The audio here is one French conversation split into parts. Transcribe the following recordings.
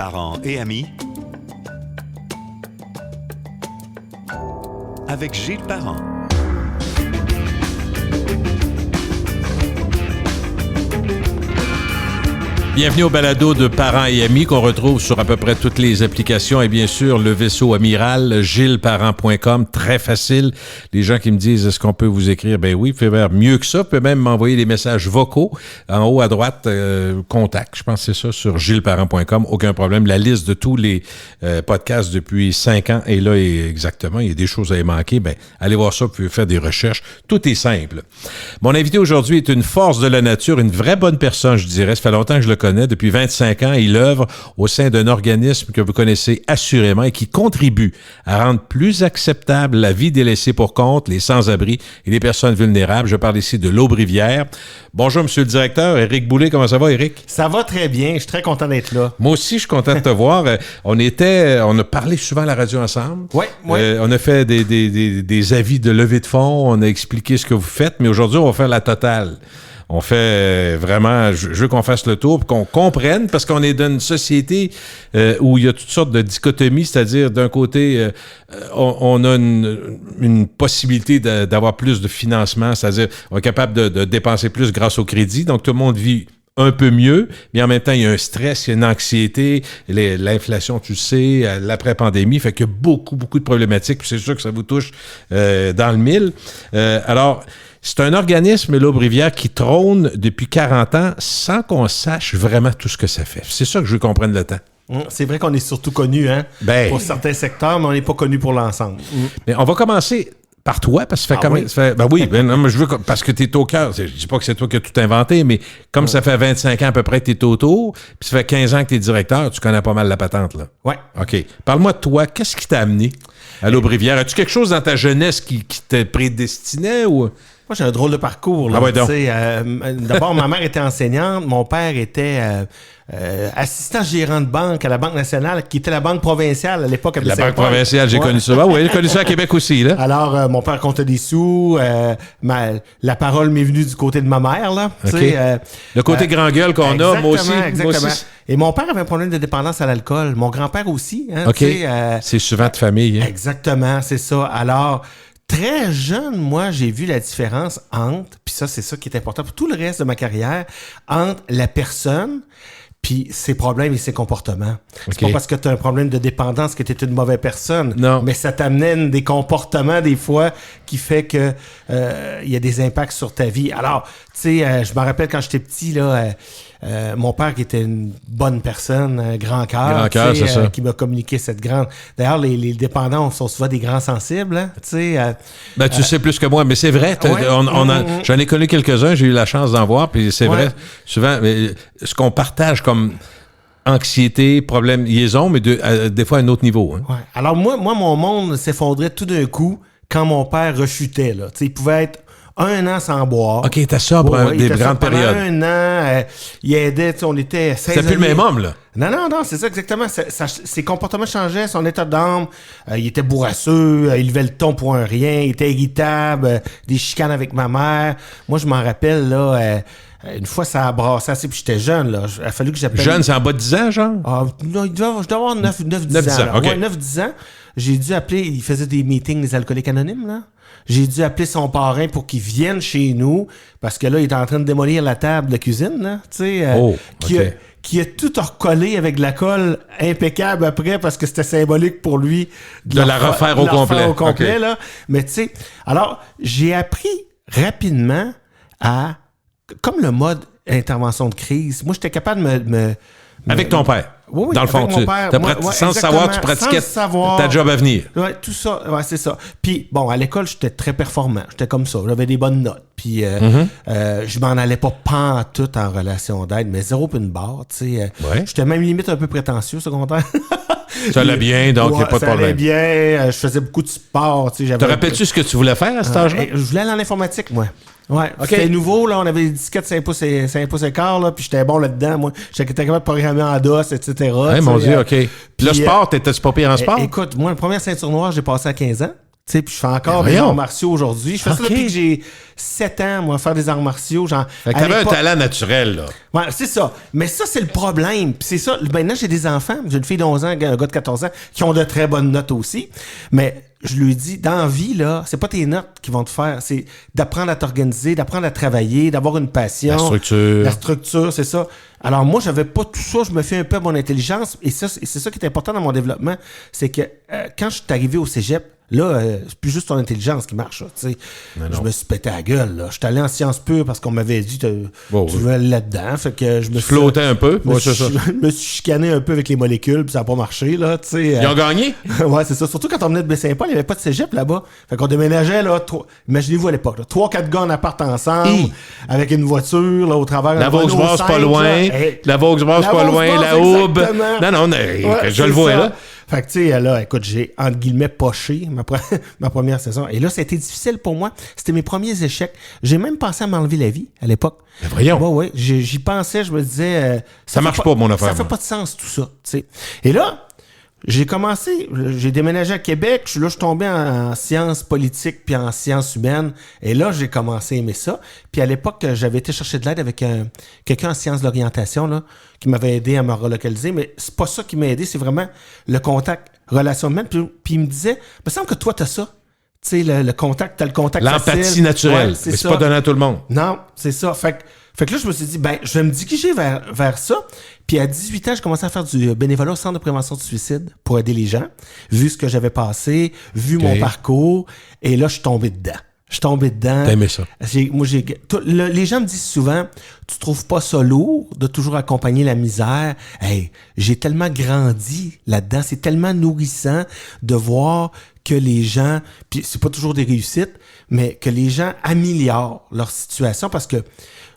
parents et amis avec Gilles Parent. Bienvenue au balado de parents et amis qu'on retrouve sur à peu près toutes les applications et bien sûr le vaisseau amiral, gillesparent.com, très facile. Les gens qui me disent est-ce qu'on peut vous écrire? Ben oui, vous pouvez faire mieux que ça. Vous pouvez même m'envoyer des messages vocaux en haut à droite, contact. Je pense que c'est ça sur gillesparent.com, aucun problème. La liste de tous les podcasts depuis 5 ans est là et exactement. Il y a des choses à y manquer. Ben allez voir ça, vous pouvez faire des recherches. Tout est simple. Mon invité aujourd'hui est une force de la nature, une vraie bonne personne, je dirais. Ça fait longtemps que je le connais. Depuis 25 ans, il œuvre au sein d'un organisme que vous connaissez assurément et qui contribue à rendre plus acceptable la vie des laissés pour compte, les sans-abri et les personnes vulnérables. Je parle ici de l'Aube-Rivière. Bonjour, monsieur le directeur. Éric Boulay, comment ça va, Éric? Ça va très bien. Je suis très content d'être là. Moi aussi, je suis content de te voir. On a parlé souvent à la radio ensemble. Oui. On a fait des avis de levée de fonds. On a expliqué ce que vous faites, mais aujourd'hui, on va faire la totale. On fait vraiment, je veux qu'on fasse le tour pour qu'on comprenne, parce qu'on est dans une société où il y a toutes sortes de dichotomies, c'est-à-dire d'un côté, on a une possibilité d'avoir plus de financement, c'est-à-dire on est capable de dépenser plus grâce au crédit, donc tout le monde vit un peu mieux, mais en même temps, il y a un stress, il y a une anxiété, l'inflation, tu sais, l'après-pandémie, fait qu'il y a beaucoup de problématiques, puis c'est sûr que ça vous touche dans le mille. Alors, c'est un organisme, l'Aube-Rivière, qui trône depuis 40 ans sans qu'on sache vraiment tout ce que ça fait. C'est ça que je veux qu'on prenne le temps. C'est vrai qu'on est surtout connu pour certains secteurs, mais on n'est pas connu pour l'ensemble. Mais on va commencer par toi, parce que parce que tu es au cœur. Je dis pas que c'est toi qui as tout inventé, mais comme ça fait 25 ans à peu près que tu es autour, puis ça fait 15 ans que tu es directeur, tu connais pas mal la patente, là. Oui. OK. Parle-moi de toi. Qu'est-ce qui t'a amené à l'Aube-Rivière? As-tu quelque chose dans ta jeunesse qui te prédestinait ou... Moi, j'ai un drôle de parcours. Là. Ah ouais, donc. D'abord, ma mère était enseignante. Mon père était assistant gérant de banque à la Banque nationale, qui était la banque provinciale à l'époque. La Banque provinciale, j'ai connu ça. Oui, j'ai connu ça à Québec aussi. Là. Alors, mon père comptait des sous. La parole m'est venue du côté de ma mère. Là, okay. Le côté grand gueule qu'on a, moi aussi. Exactement. Et mon père avait un problème de dépendance à l'alcool. Mon grand-père aussi. OK. C'est souvent de famille. Hein? Exactement, c'est ça. Alors... Très jeune, moi, j'ai vu la différence entre, puis ça, c'est ça qui est important pour tout le reste de ma carrière, entre la personne puis ses problèmes et ses comportements. C'est pas parce que tu as un problème de dépendance que tu es une mauvaise personne. Non. Mais ça t'amène des comportements, des fois, qui fait que il y a des impacts sur ta vie. Alors, tu sais, je me rappelle quand j'étais petit, là... mon père qui était une bonne personne, un grand cœur, c'est ça. qui m'a communiqué cette grande... D'ailleurs, les dépendants sont souvent des grands sensibles. Hein, tu sais plus que moi, mais c'est vrai. J'en ai connu quelques-uns, j'ai eu la chance d'en voir, puis c'est vrai, souvent, ce qu'on partage comme anxiété, problème, liaison, mais des fois à un autre niveau. Hein. Ouais. Alors moi, mon monde s'effondrait tout d'un coup quand mon père rechutait. Là. Il pouvait être 1 an sans boire. OK, t'as ça pour des grandes périodes. 1 an, il aidait, on était 16 ans. C'était plus le même homme, là. Non, c'est ça exactement. Ses comportements changeaient, son état d'âme. Il était bourrasseux, il levait le ton pour un rien, il était irritable, des chicanes avec ma mère. Moi, je m'en rappelle, là... une fois, ça a brassé assez, puis j'étais jeune, là. Il a fallu que j'appelle... Jeune, c'est en bas de 10 ans, genre? Ah, non, je dois avoir 9-10 ans. OK. Ouais, 9-10 ans. J'ai dû appeler... Il faisait des meetings des alcooliques anonymes, là. J'ai dû appeler son parrain pour qu'il vienne chez nous, parce que là, il était en train de démolir la table de cuisine, là, tu sais, qui a tout recollé avec de la colle impeccable après, parce que c'était symbolique pour lui de la refaire au complet. Okay. Là. Mais tu sais, alors, j'ai appris rapidement à... Comme le mode intervention de crise, moi, j'étais capable de avec ton père. Oui, dans le fond, sans savoir, tu pratiquais ta job à venir. Oui, tout ça, c'est ça. Puis, bon, à l'école, j'étais très performant. J'étais comme ça. J'avais des bonnes notes. Puis, je m'en allais pas pantoute en relation d'aide, mais zéro puis une barre, tu sais. J'étais même limite un peu prétentieux au secondaire. Ça allait bien, donc il n'y a pas de problème. Ça allait bien. Je faisais beaucoup de sport. Tu sais, te rappelles-tu ce que tu voulais faire à cet âge-là? Je voulais aller en informatique, moi. Ouais, okay. C'était nouveau, là, on avait des disquettes 5 pouces et quart, là, puis j'étais bon là-dedans, moi. J'étais capable de programmer en DOS, etc. Hey, mon Dieu, OK. Puis le sport, t'étais pas pire en sport? Écoute, moi, la première ceinture noire, j'ai passé à 15 ans. Tu sais, puis je fais encore des arts martiaux aujourd'hui. Je fais ça depuis que j'ai 7 ans, moi, faire des arts martiaux. Fait que t'avais un talent naturel, là. Ouais, c'est ça. Mais ça, c'est le problème. Puis c'est ça. Maintenant, j'ai des enfants. J'ai une fille de 11 ans, un gars de 14 ans, qui ont de très bonnes notes aussi. Mais je lui dis, dans la vie, là, c'est pas tes notes qui vont te faire. C'est d'apprendre à t'organiser, d'apprendre à travailler, d'avoir une passion. La structure, c'est ça. Alors moi, j'avais pas tout ça. Je me fais un peu à mon intelligence. Et c'est ça qui est important dans mon développement. C'est que quand je suis arrivé au cégep, là, c'est plus juste ton intelligence qui marche. Tu sais. Je me suis pété la gueule. Là. Je suis allé en sciences pures parce qu'on m'avait dit tu veux aller là-dedans. Fait que je me suis flottais un peu. Je me suis chicané un peu avec les molécules, puis ça n'a pas marché. Là, ils ont gagné? Ouais, c'est ça. Surtout quand on venait de Baie-Saint-Paul, il n'y avait pas de cégep là-bas. Fait qu'on déménageait, là, imaginez-vous à l'époque, 3-4 gars en appart ensemble, avec une voiture là, au travers. La Vaux-Brasse pas loin. La Vaux-Brasse pas loin. La Hoube. Non, je le vois là. Fait que, tu sais, là, écoute, j'ai, entre guillemets, poché ma première saison. Et là, ça a été difficile pour moi. C'était mes premiers échecs. J'ai même pensé à m'enlever la vie, à l'époque. Mais voyons. Ouais, j'y pensais, je me disais... ça marche pas, mon affaire. Ça fait pas de sens, tout ça, tu sais. Et là, j'ai déménagé à Québec. Je suis tombé en sciences politiques puis en sciences humaines. Et là, j'ai commencé à aimer ça. Puis à l'époque, j'avais été chercher de l'aide avec quelqu'un en sciences de l'orientation là, qui m'avait aidé à me relocaliser. Mais c'est pas ça qui m'a aidé, c'est vraiment le contact, relation humaine. Puis il me disait, il me semble que toi, t'as ça. Tu sais, le contact, t'as le contact l'empathie facile. naturelle. Ouais, mais c'est pas donné à tout le monde. Non, c'est ça. Fait que là, je me suis dit, je vais me diriger vers ça. Puis à 18 ans, j'ai commencé à faire du bénévolat au Centre de prévention du suicide pour aider les gens, vu ce que j'avais passé, vu mon parcours. Et là, je suis tombé dedans. T'as aimé ça? Les gens me disent souvent, tu trouves pas ça lourd de toujours accompagner la misère? Hey, j'ai tellement grandi là-dedans. C'est tellement nourrissant de voir que les gens, puis c'est pas toujours des réussites, mais que les gens améliorent leur situation parce que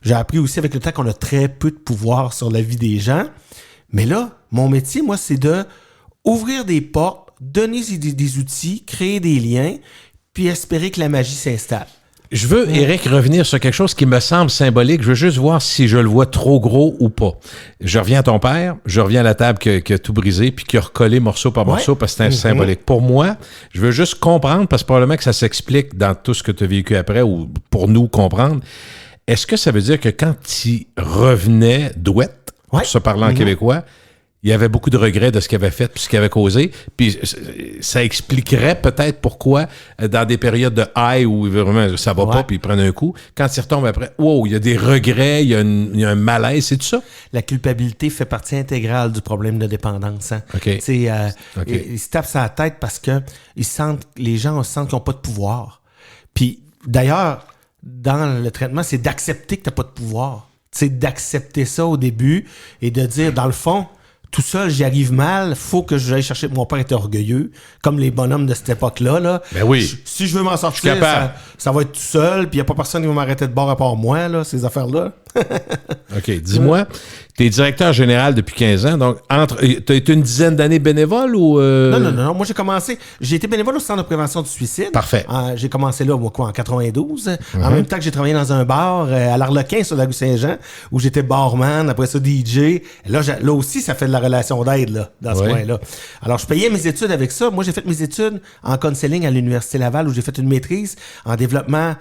j'ai appris aussi avec le temps qu'on a très peu de pouvoir sur la vie des gens. Mais là, mon métier, moi, c'est de ouvrir des portes, donner des outils, créer des liens, puis espérer que la magie s'installe. Je veux, Éric, revenir sur quelque chose qui me semble symbolique. Je veux juste voir si je le vois trop gros ou pas. Je reviens à ton père, je reviens à la table qui a tout brisé puis qui a recollé morceau par morceau parce que c'est symbolique. Pour moi, je veux juste comprendre, parce que probablement que ça s'explique dans tout ce que tu as vécu après ou pour nous comprendre. Est-ce que ça veut dire que quand tu revenais douette, pour se parler en québécois, il y avait beaucoup de regrets de ce qu'il avait fait puis ce qu'il avait causé. Puis ça expliquerait peut-être pourquoi, dans des périodes de high où vraiment ça va pas puis ils prennent un coup, quand ils retombent après, wow, il y a des regrets, il y a un malaise, c'est tout ça? La culpabilité fait partie intégrale du problème de dépendance. Hein? Okay. Ils se tapent sur la tête parce que les gens sentent qu'ils n'ont pas de pouvoir. Puis d'ailleurs, dans le traitement, c'est d'accepter que tu n'as pas de pouvoir. C'est d'accepter ça au début et de dire, dans le fond, tout seul, j'y arrive mal, faut que j'aille chercher. Mon père était orgueilleux, comme les bonhommes de cette époque-là. Là. Ben oui. Si je veux m'en sortir, ça va être tout seul, puis il n'y a pas personne qui va m'arrêter de bord à part moi, là, ces affaires-là. OK, dis-moi, tu es directeur général depuis 15 ans, donc tu as été une dizaine d'années bénévole ou... Non, moi j'ai été bénévole au Centre de prévention du suicide. Parfait. J'ai commencé là, en 92, en même temps que j'ai travaillé dans un bar à l'Arlequin sur la rue Saint-Jean, où j'étais barman, après ça DJ. Là aussi, ça fait de la relation d'aide là, dans ce coin-là. Alors, je payais mes études avec ça. Moi, j'ai fait mes études en counseling à l'Université Laval, où j'ai fait une maîtrise en développement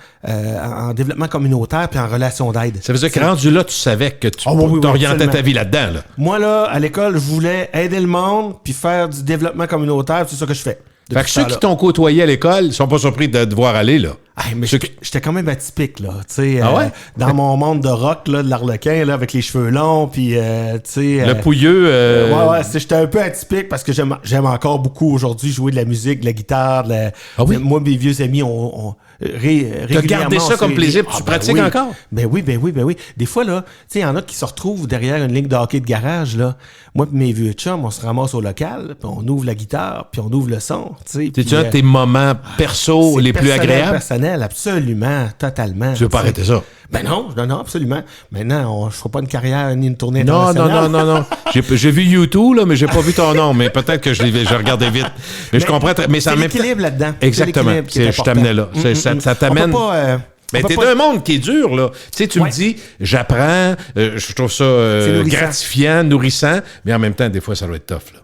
communautaire puis en relation d'aide. Ça veut dire que rendu là, tu savais que tu t'orientais ta vie là-dedans. Là. Moi, là, à l'école, je voulais aider le monde puis faire du développement communautaire. C'est ça que je fais. Fait que ceux qui t'ont côtoyé à l'école sont pas surpris de te voir aller, là. Mais j'étais quand même atypique, là. Tu sais, dans mon monde de rock, là, de l'Arlequin, là, avec les cheveux longs, puis, tu sais... le pouilleux... j'étais un peu atypique parce que j'aime encore beaucoup aujourd'hui jouer de la musique, de la guitare. Moi, mes vieux amis, régulièrement... T'as gardé ça comme plaisir, tu pratiques encore? Ben oui. Des fois, là, tu sais, il y en a qui se retrouvent derrière une ligne de hockey de garage, là. Moi et mes vieux chums, on se ramasse au local, puis on ouvre la guitare, puis on ouvre le son, tu sais. T'es-tu un de tes moments perso les plus agréables? Personnel, absolument, totalement. Tu veux pas arrêter ça? Ben non, absolument. Maintenant, je ferai pas une carrière ni une tournée Non. internationale. J'ai vu YouTube, là, mais j'ai pas vu ton nom. Mais peut-être que je regardais vite. Mais je comprends. Mais ça c'est l'équilibre là-dedans. Exactement. Je t'amenais là. Ça t'amène... Mais t'es d'un monde qui est dur, là. Tu sais, tu me dis, j'apprends, je trouve ça gratifiant, nourrissant, mais en même temps, des fois, ça doit être tough, là.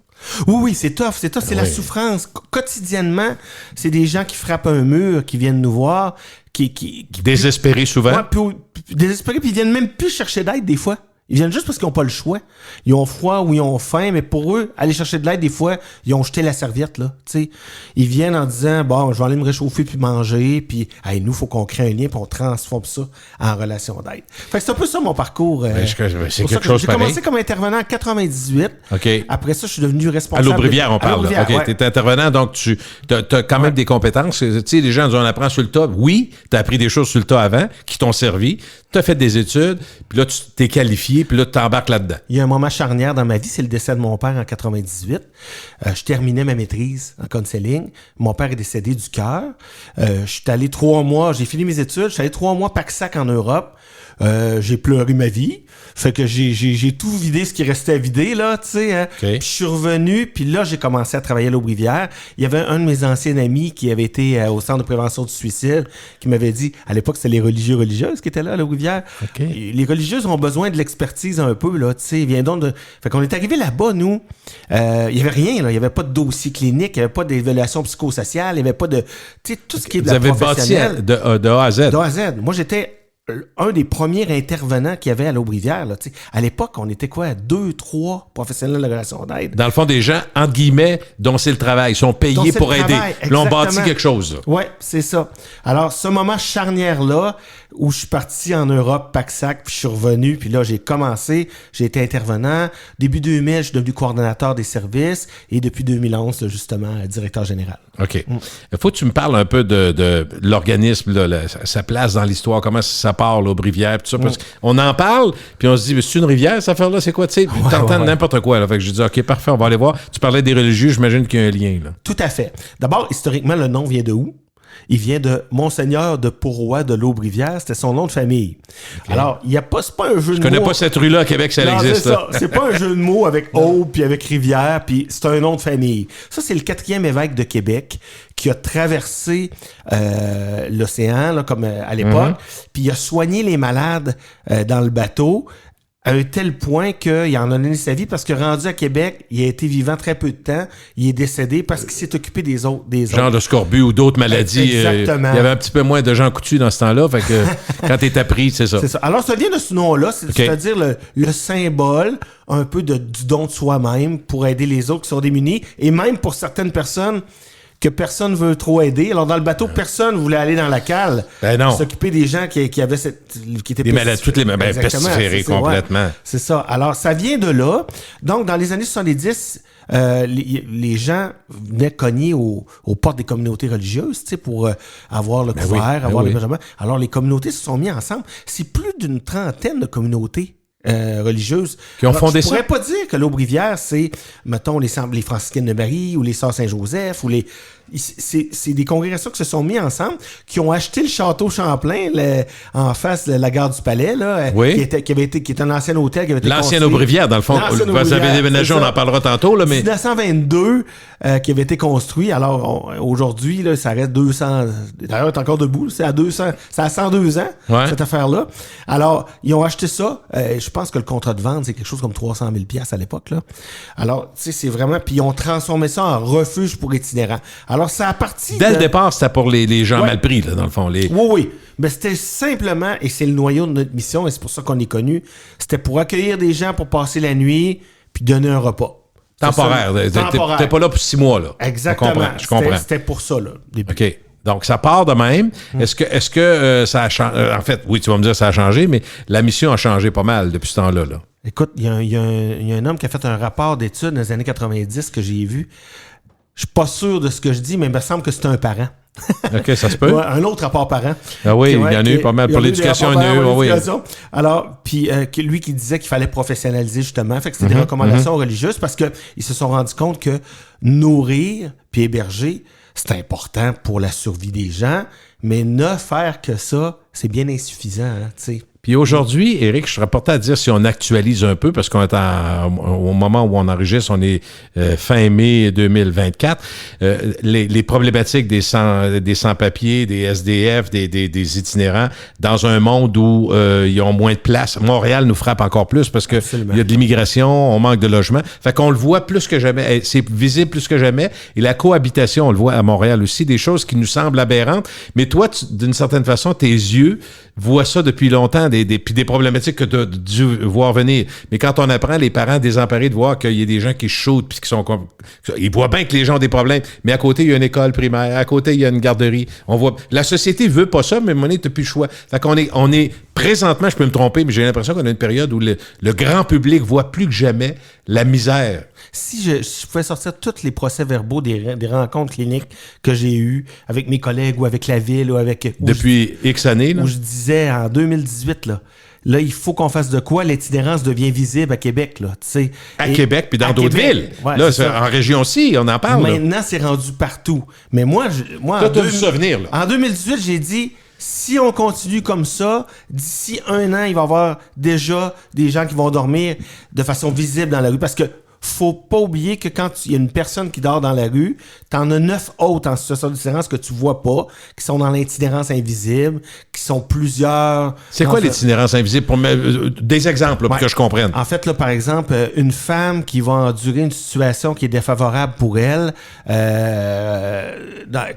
Oui, c'est tough. C'est la souffrance. Quotidiennement, c'est des gens qui frappent un mur, qui viennent nous voir, qui désespérés souvent. Ouais, puis désespérés, puis ils viennent même plus chercher d'aide des fois. Ils viennent juste parce qu'ils n'ont pas le choix. Ils ont froid ou ils ont faim, mais pour eux, aller chercher de l'aide, des fois, ils ont jeté la serviette, là. T'sais. Ils viennent en disant, bon, je vais aller me réchauffer puis manger, puis hey, nous, il faut qu'on crée un lien, puis on transforme ça en relation d'aide. Fait que c'est un peu ça mon parcours. C'est quelque chose J'ai pareil. commencé comme intervenant en 98. OK. Après ça, je suis devenu responsable. À l'Aubrivière, on parle. L'Aubrivière, OK, ouais. t'es intervenant, donc tu as quand même des compétences. Tu sais, les gens disent, on apprend sur le tas. Oui, tu as appris des choses sur le tas avant qui t'ont servi. Tu as fait des études, puis là, tu t'es qualifié, puis là, tu t'embarques là-dedans. Il y a un moment charnière dans ma vie, c'est le décès de mon père en 98. Je terminais ma maîtrise en counseling. Mon père est décédé du cœur. Je suis allé 3 mois, j'ai fini mes études, je suis allé 3 mois pack-sac en Europe. J'ai pleuré ma vie. Fait que j'ai tout vidé ce qui restait à vider, là, tu sais. Hein. Okay. Puis je suis revenu, puis là, j'ai commencé à travailler à l'Aubrivière. Il y avait un de mes anciens amis qui avait été au centre de prévention du suicide, qui m'avait dit, à l'époque, c'était les religieuses qui étaient là à l'Aubrivière. Okay. Les religieuses ont besoin de l'expertise un peu, là, tu sais. Viens donc de... Fait qu'on est arrivé là-bas, nous. Il y avait rien, là. Il y avait pas de dossier clinique, il y avait pas d'évaluation psychosociale, il y avait pas de... Tu sais, tout ce qui est de Vous la avez bâti professionnelle. de A à Z. De A à Z. Moi, j'étais un des premiers intervenants qu'il y avait à l'Aubrivière. Là, à l'époque, on était quoi? 2, 3 professionnels de relation d'aide. Dans le fond, des gens, entre guillemets, dont c'est le travail. Ils sont payés pour aider. L'ont bâti quelque chose. Oui, c'est ça. Alors, ce moment charnière-là, où je suis parti en Europe, pack-sac, puis je suis revenu, puis là, j'ai commencé, j'ai été intervenant. Début 2000, je suis devenu coordonnateur des services, et depuis 2011, justement, directeur général. OK. Il faut que tu me parles un peu de l'organisme, là, sa place dans l'histoire, comment ça part, l'Aubrivière, tout ça, parce qu'on en parle, puis on se dit, mais c'est une rivière, cette affaire-là, c'est quoi, tu sais? Puis t'entends n'importe quoi, là. Fait que je dis, OK, parfait, on va aller voir. Tu parlais des religieux, j'imagine qu'il y a un lien, là. Tout à fait. D'abord, historiquement, le nom vient de où? Il vient de Monseigneur de Pourroy de l'Aubrivière, c'était son nom de famille. Okay. Alors, il y a pas, c'est pas un jeu de mots. Je connais pas cette rue-là à Québec, ça existe. C'est ça. C'est pas un jeu de mots avec Aube puis avec Rivière, puis c'est un nom de famille. Ça, c'est le 4e évêque de Québec qui a traversé l'océan, là, comme à l'époque, puis il a soigné les malades dans le bateau. À un tel point qu'il en a donné sa vie parce que rendu à Québec, il a été vivant très peu de temps. Il est décédé parce qu'il s'est occupé des autres. Genre de scorbut ou d'autres maladies. Exactement. Il y avait un petit peu moins de gens coutus dans ce temps-là. Fait que quand t'es appris, c'est ça. C'est ça. Alors, ça vient de ce nom-là. C'est-à-dire le symbole un peu du don de soi-même pour aider les autres qui sont démunis. Et même pour certaines personnes que personne veut trop aider. Alors, dans le bateau, personne voulait aller dans la cale. Ben non. S'occuper des gens qui avaient qui étaient les maladies, toutes les pestiférées complètement. Ouais, c'est ça. Alors, ça vient de là. Donc, dans les années 70, les gens venaient cogner aux portes des communautés religieuses, tu sais, pour avoir le couvert, avoir l'hébergement. Alors, les communautés se sont mis ensemble. C'est plus d'une trentaine de communautés religieuses. Qui ont fondé ça? Je pourrais pas dire que l'Aubrivière, c'est, mettons, les franciscaines de Marie ou les Sœurs Saint-Joseph ou les... C'est des congrégations qui se sont mis ensemble, qui ont acheté le château Champlain en face de la gare du Palais, là, qui était un ancien hôtel qui avait été l'ancienne Aubrivière, dans le fond. Vous avez déménagé, on en parlera tantôt. Là, mais... 1922, qui avait été construit. Alors, aujourd'hui, là, ça reste 200... D'ailleurs, c'est encore debout. C'est à 200... C'est à 102 ans, cette affaire-là. Alors, ils ont acheté ça. Je pense que le contrat de vente, c'est quelque chose comme 300 000 $ à l'époque, là. Alors, tu sais, c'est vraiment... Puis ils ont transformé ça en refuge pour itinérants. Alors, ça a parti... Dès le départ, c'était pour les gens mal pris, là, dans le fond. Oui. Mais c'était simplement, et c'est le noyau de notre mission, et c'est pour ça qu'on est connu, c'était pour accueillir des gens pour passer la nuit, puis donner un repas. Temporaire. T'es pas là pour 6 mois, là. Exactement. Je comprends. C'était pour ça, là, début. OK. Donc, ça part de même. Est-ce que ça a changé? En fait, oui, tu vas me dire que ça a changé, mais la mission a changé pas mal depuis ce temps-là, là. Écoute, il y a un homme qui a fait un rapport d'études dans les années 90 que j'ai vu. Je suis pas sûr de ce que je dis, mais il me semble que c'est un parent. OK, ça se peut. Ouais, un autre rapport parent. Ah oui, il y en a eu pas mal. Pour l'éducation, il y en a eu. Oui. Alors, puis lui qui disait qu'il fallait professionnaliser justement, fait que c'était des recommandations religieuses parce que ils se sont rendus compte que nourrir puis héberger, c'est important pour la survie des gens, mais ne faire que ça, c'est bien insuffisant, hein, tu sais. Puis aujourd'hui, Éric, je serais porté à dire si on actualise un peu, parce qu'on est au moment où on enregistre, on est fin mai 2024, les problématiques des sans-papiers, des SDF, des itinérants, dans un monde où ils ont moins de place. Montréal nous frappe encore plus parce que il y a de l'immigration, on manque de logement. Fait qu'on le voit plus que jamais. C'est visible plus que jamais. Et la cohabitation, on le voit à Montréal aussi, des choses qui nous semblent aberrantes. Mais toi, d'une certaine façon, tes yeux voient ça depuis longtemps, puis des problématiques que tu as dû voir venir. Mais quand on apprend, les parents désemparés de voir qu'il y a des gens qui shootent, puis qui sont comme... Ils voient bien que les gens ont des problèmes, mais à côté, il y a une école primaire, à côté, il y a une garderie. On voit... La société veut pas ça, mais à un moment donné, tu n'as plus le choix. Fait qu'on est présentement, je peux me tromper, mais j'ai l'impression qu'on a une période où le grand public voit plus que jamais la misère. Si je pouvais sortir tous les procès-verbaux des rencontres cliniques que j'ai eues avec mes collègues ou avec la ville ou avec... Depuis X années, là? Où je disais en 2018, là, il faut qu'on fasse de quoi? L'itinérance devient visible à Québec, là, tu sais. À Québec, puis dans d'autres villes. Ouais, là, en région aussi, on en parle. Maintenant, c'est rendu partout. Mais moi toi, t'as vu ça venir, là. En 2018, j'ai dit... Si on continue comme ça, d'ici 1 an, il va y avoir déjà des gens qui vont dormir de façon visible dans la rue. Parce que faut pas oublier que quand il y a une personne qui dort dans la rue, t'en as 9 autres en situation d'itinérance que tu vois pas, qui sont dans l'itinérance invisible, qui sont plusieurs... C'est quoi l'itinérance invisible? Des exemples, pour que je comprenne. En fait, là, par exemple, une femme qui va endurer une situation qui est défavorable pour elle...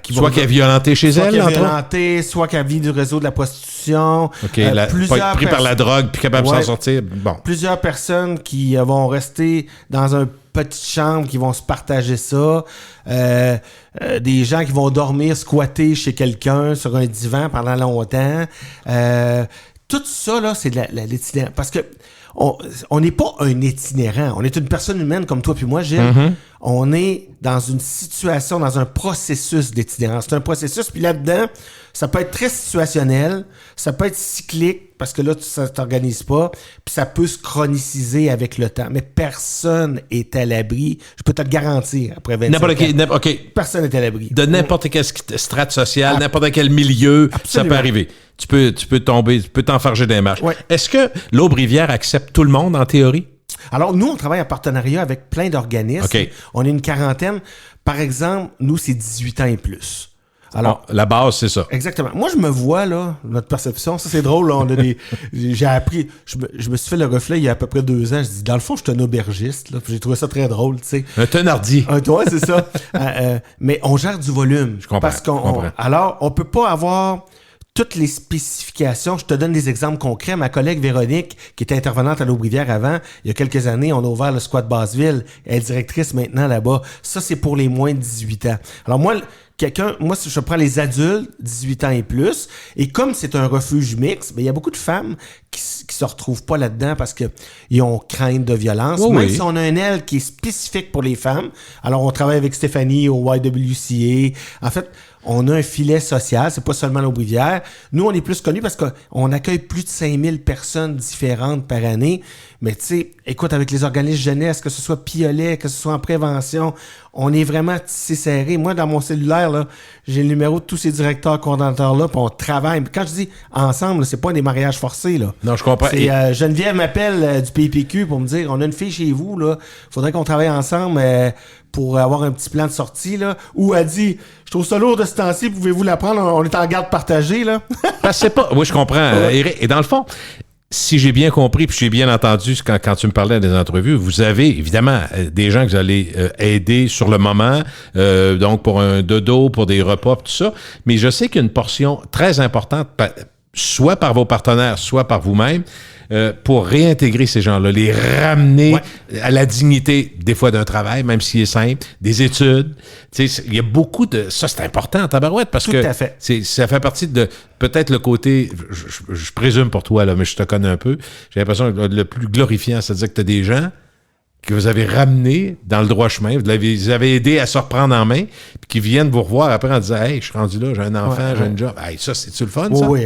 soit qu'elle est violentée chez elle, soit qu'elle est violentée, soit qu'elle vit du réseau de la prostitution. OK, pris par la drogue, puis capable de s'en sortir. Bon. Plusieurs personnes qui vont rester dans une petite chambre, qui vont se partager ça. Des gens qui vont dormir, squatter chez quelqu'un sur un divan pendant longtemps. Tout ça, là, c'est de l'itinérance. Parce que on n'est pas un itinérant. On est une personne humaine comme toi puis moi, Gilles. Mm-hmm. On est dans une situation, dans un processus d'itinérance. C'est un processus, puis là-dedans, ça peut être très situationnel, ça peut être cyclique, parce que là, ça ne t'organise pas, puis ça peut se chroniciser avec le temps. Mais personne est à l'abri. Je peux te le garantir, après 25 ans. Personne n'est à l'abri. De n'importe quelle strate sociale, n'importe quel milieu, absolument. Ça peut arriver. Tu peux tomber, tu peux t'enfarger des marches. Ouais. Est-ce que l'Aube-Rivière accepte tout le monde, en théorie? Alors, nous, on travaille en partenariat avec plein d'organismes. Okay. On est une quarantaine. Par exemple, nous, c'est 18 ans et plus. Alors, la base, c'est ça. Exactement. Moi, je me vois, là, notre perception, ça, c'est drôle, là, on a j'ai appris, je me suis fait le reflet il y a à peu près 2 ans. Je dis, dans le fond, je suis un aubergiste, là, puis j'ai trouvé ça très drôle, tu sais. Un tenardier. Ouais, c'est ça. Mais on gère du volume. Je comprends. Alors, on peut pas avoir toutes les spécifications. Je te donne des exemples concrets. Ma collègue Véronique, qui était intervenante à l'Aube-Rivière avant, il y a quelques années, on a ouvert le squat Basseville. Elle est directrice maintenant là-bas. Ça, c'est pour les moins de 18 ans. Alors moi, je prends les adultes, 18 ans et plus, et comme c'est un refuge mixte, il y a beaucoup de femmes qui se retrouvent pas là-dedans parce qu'ils ont crainte de violence. Oh, même oui. si on a un aile qui est spécifique pour les femmes. Alors, on travaille avec Stéphanie au YWCA. En fait, on a un filet social, c'est pas seulement l'Aube-Rivière. Nous, on est plus connus parce qu'on accueille plus de 5000 personnes différentes par année. Mais tu sais, écoute, avec les organismes jeunesse, que ce soit Piolet, que ce soit en prévention, on est vraiment tissé serré. Moi, dans mon cellulaire, là, j'ai le numéro de tous ces directeurs coordonnateurs-là, puis on travaille. Puis quand je dis ensemble, là, c'est pas des mariages forcés, là. Non, je comprends. C'est, Geneviève m'appelle du PPQ pour me dire, on a une fille chez vous, là, faudrait qu'on travaille ensemble pour avoir un petit plan de sortie, là. Ou elle dit, je trouve ça lourd de ce temps-ci, pouvez-vous la prendre? On est en garde partagée, là. C'est pas... Oui, je comprends. Et dans le fond, si j'ai bien compris, puis j'ai bien entendu quand tu me parlais des entrevues, vous avez évidemment des gens que vous allez aider sur le moment, donc pour un dodo, pour des repas, tout ça, mais je sais qu'il y a une portion très importante, soit par vos partenaires, soit par vous-même, pour réintégrer ces gens-là, les ramener à la dignité, des fois d'un travail, même s'il est simple, des études. Il y a beaucoup de... Ça, c'est important en tabarouette, parce que ça fait partie de peut-être le côté... Je présume pour toi, là, mais je te connais un peu. J'ai l'impression que le plus glorifiant, c'est-à-dire que tu as des gens que vous avez ramenés dans le droit chemin, vous les avez aidés à se reprendre en main, puis qui viennent vous revoir après en disant « Hey, je suis rendu là, j'ai un enfant, j'ai un job. » Hey, ça, c'est-tu le fun, ça? Oui,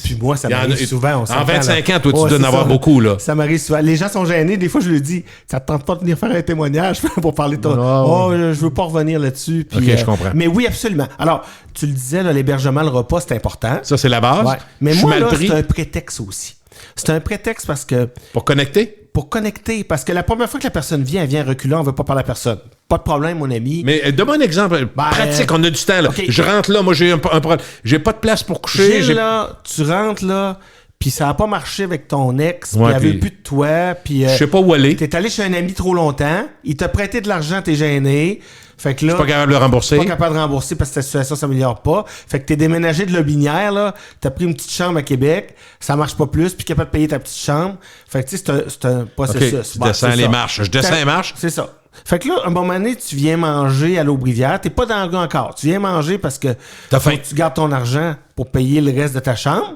puis moi, ça m'arrive souvent. En 25 ans, toi, tu dois en avoir beaucoup, là. Ça m'arrive souvent. Les gens sont gênés. Des fois, je leur dis « Ça te tente pas de venir faire un témoignage pour parler de toi? Je veux pas revenir là-dessus. » OK, je comprends. Mais oui, absolument. Alors, tu le disais, là, l'hébergement, le repas, c'est important. Ça, c'est la base. Ouais. Mais moi, là, c'est un prétexte aussi. C'est un prétexte parce que... Pour connecter? Pour connecter. Parce que la première fois que la personne vient, elle vient reculant, on veut pas parler à personne. Pas de problème, mon ami. Mais donne-moi un exemple pratique, on a du temps. Là. Okay. Je rentre là, moi j'ai un problème. J'ai pas de place pour coucher. Là, tu rentres là, puis ça a pas marché avec ton ex, puis elle veut plus de toi, puis... je sais pas où aller. T'es allé chez un ami trop longtemps, il t'a prêté de l'argent, t'es gêné. Fait que là, je suis pas capable de le rembourser. Pas capable de rembourser parce que ta situation s'améliore pas. Fait que t'es déménagé de Lobinière, là. T'as pris une petite chambre à Québec. Ça marche pas plus. Puis capable de payer ta petite chambre. Fait que tu sais, c'est un processus. Okay. Tu descends les marches. Je descends les marches. C'est ça. Fait que là, un bon moment donné, tu viens manger à l'Aubrivière. T'es pas dans le gars encore. Tu viens manger parce que tu gardes ton argent pour payer le reste de ta chambre.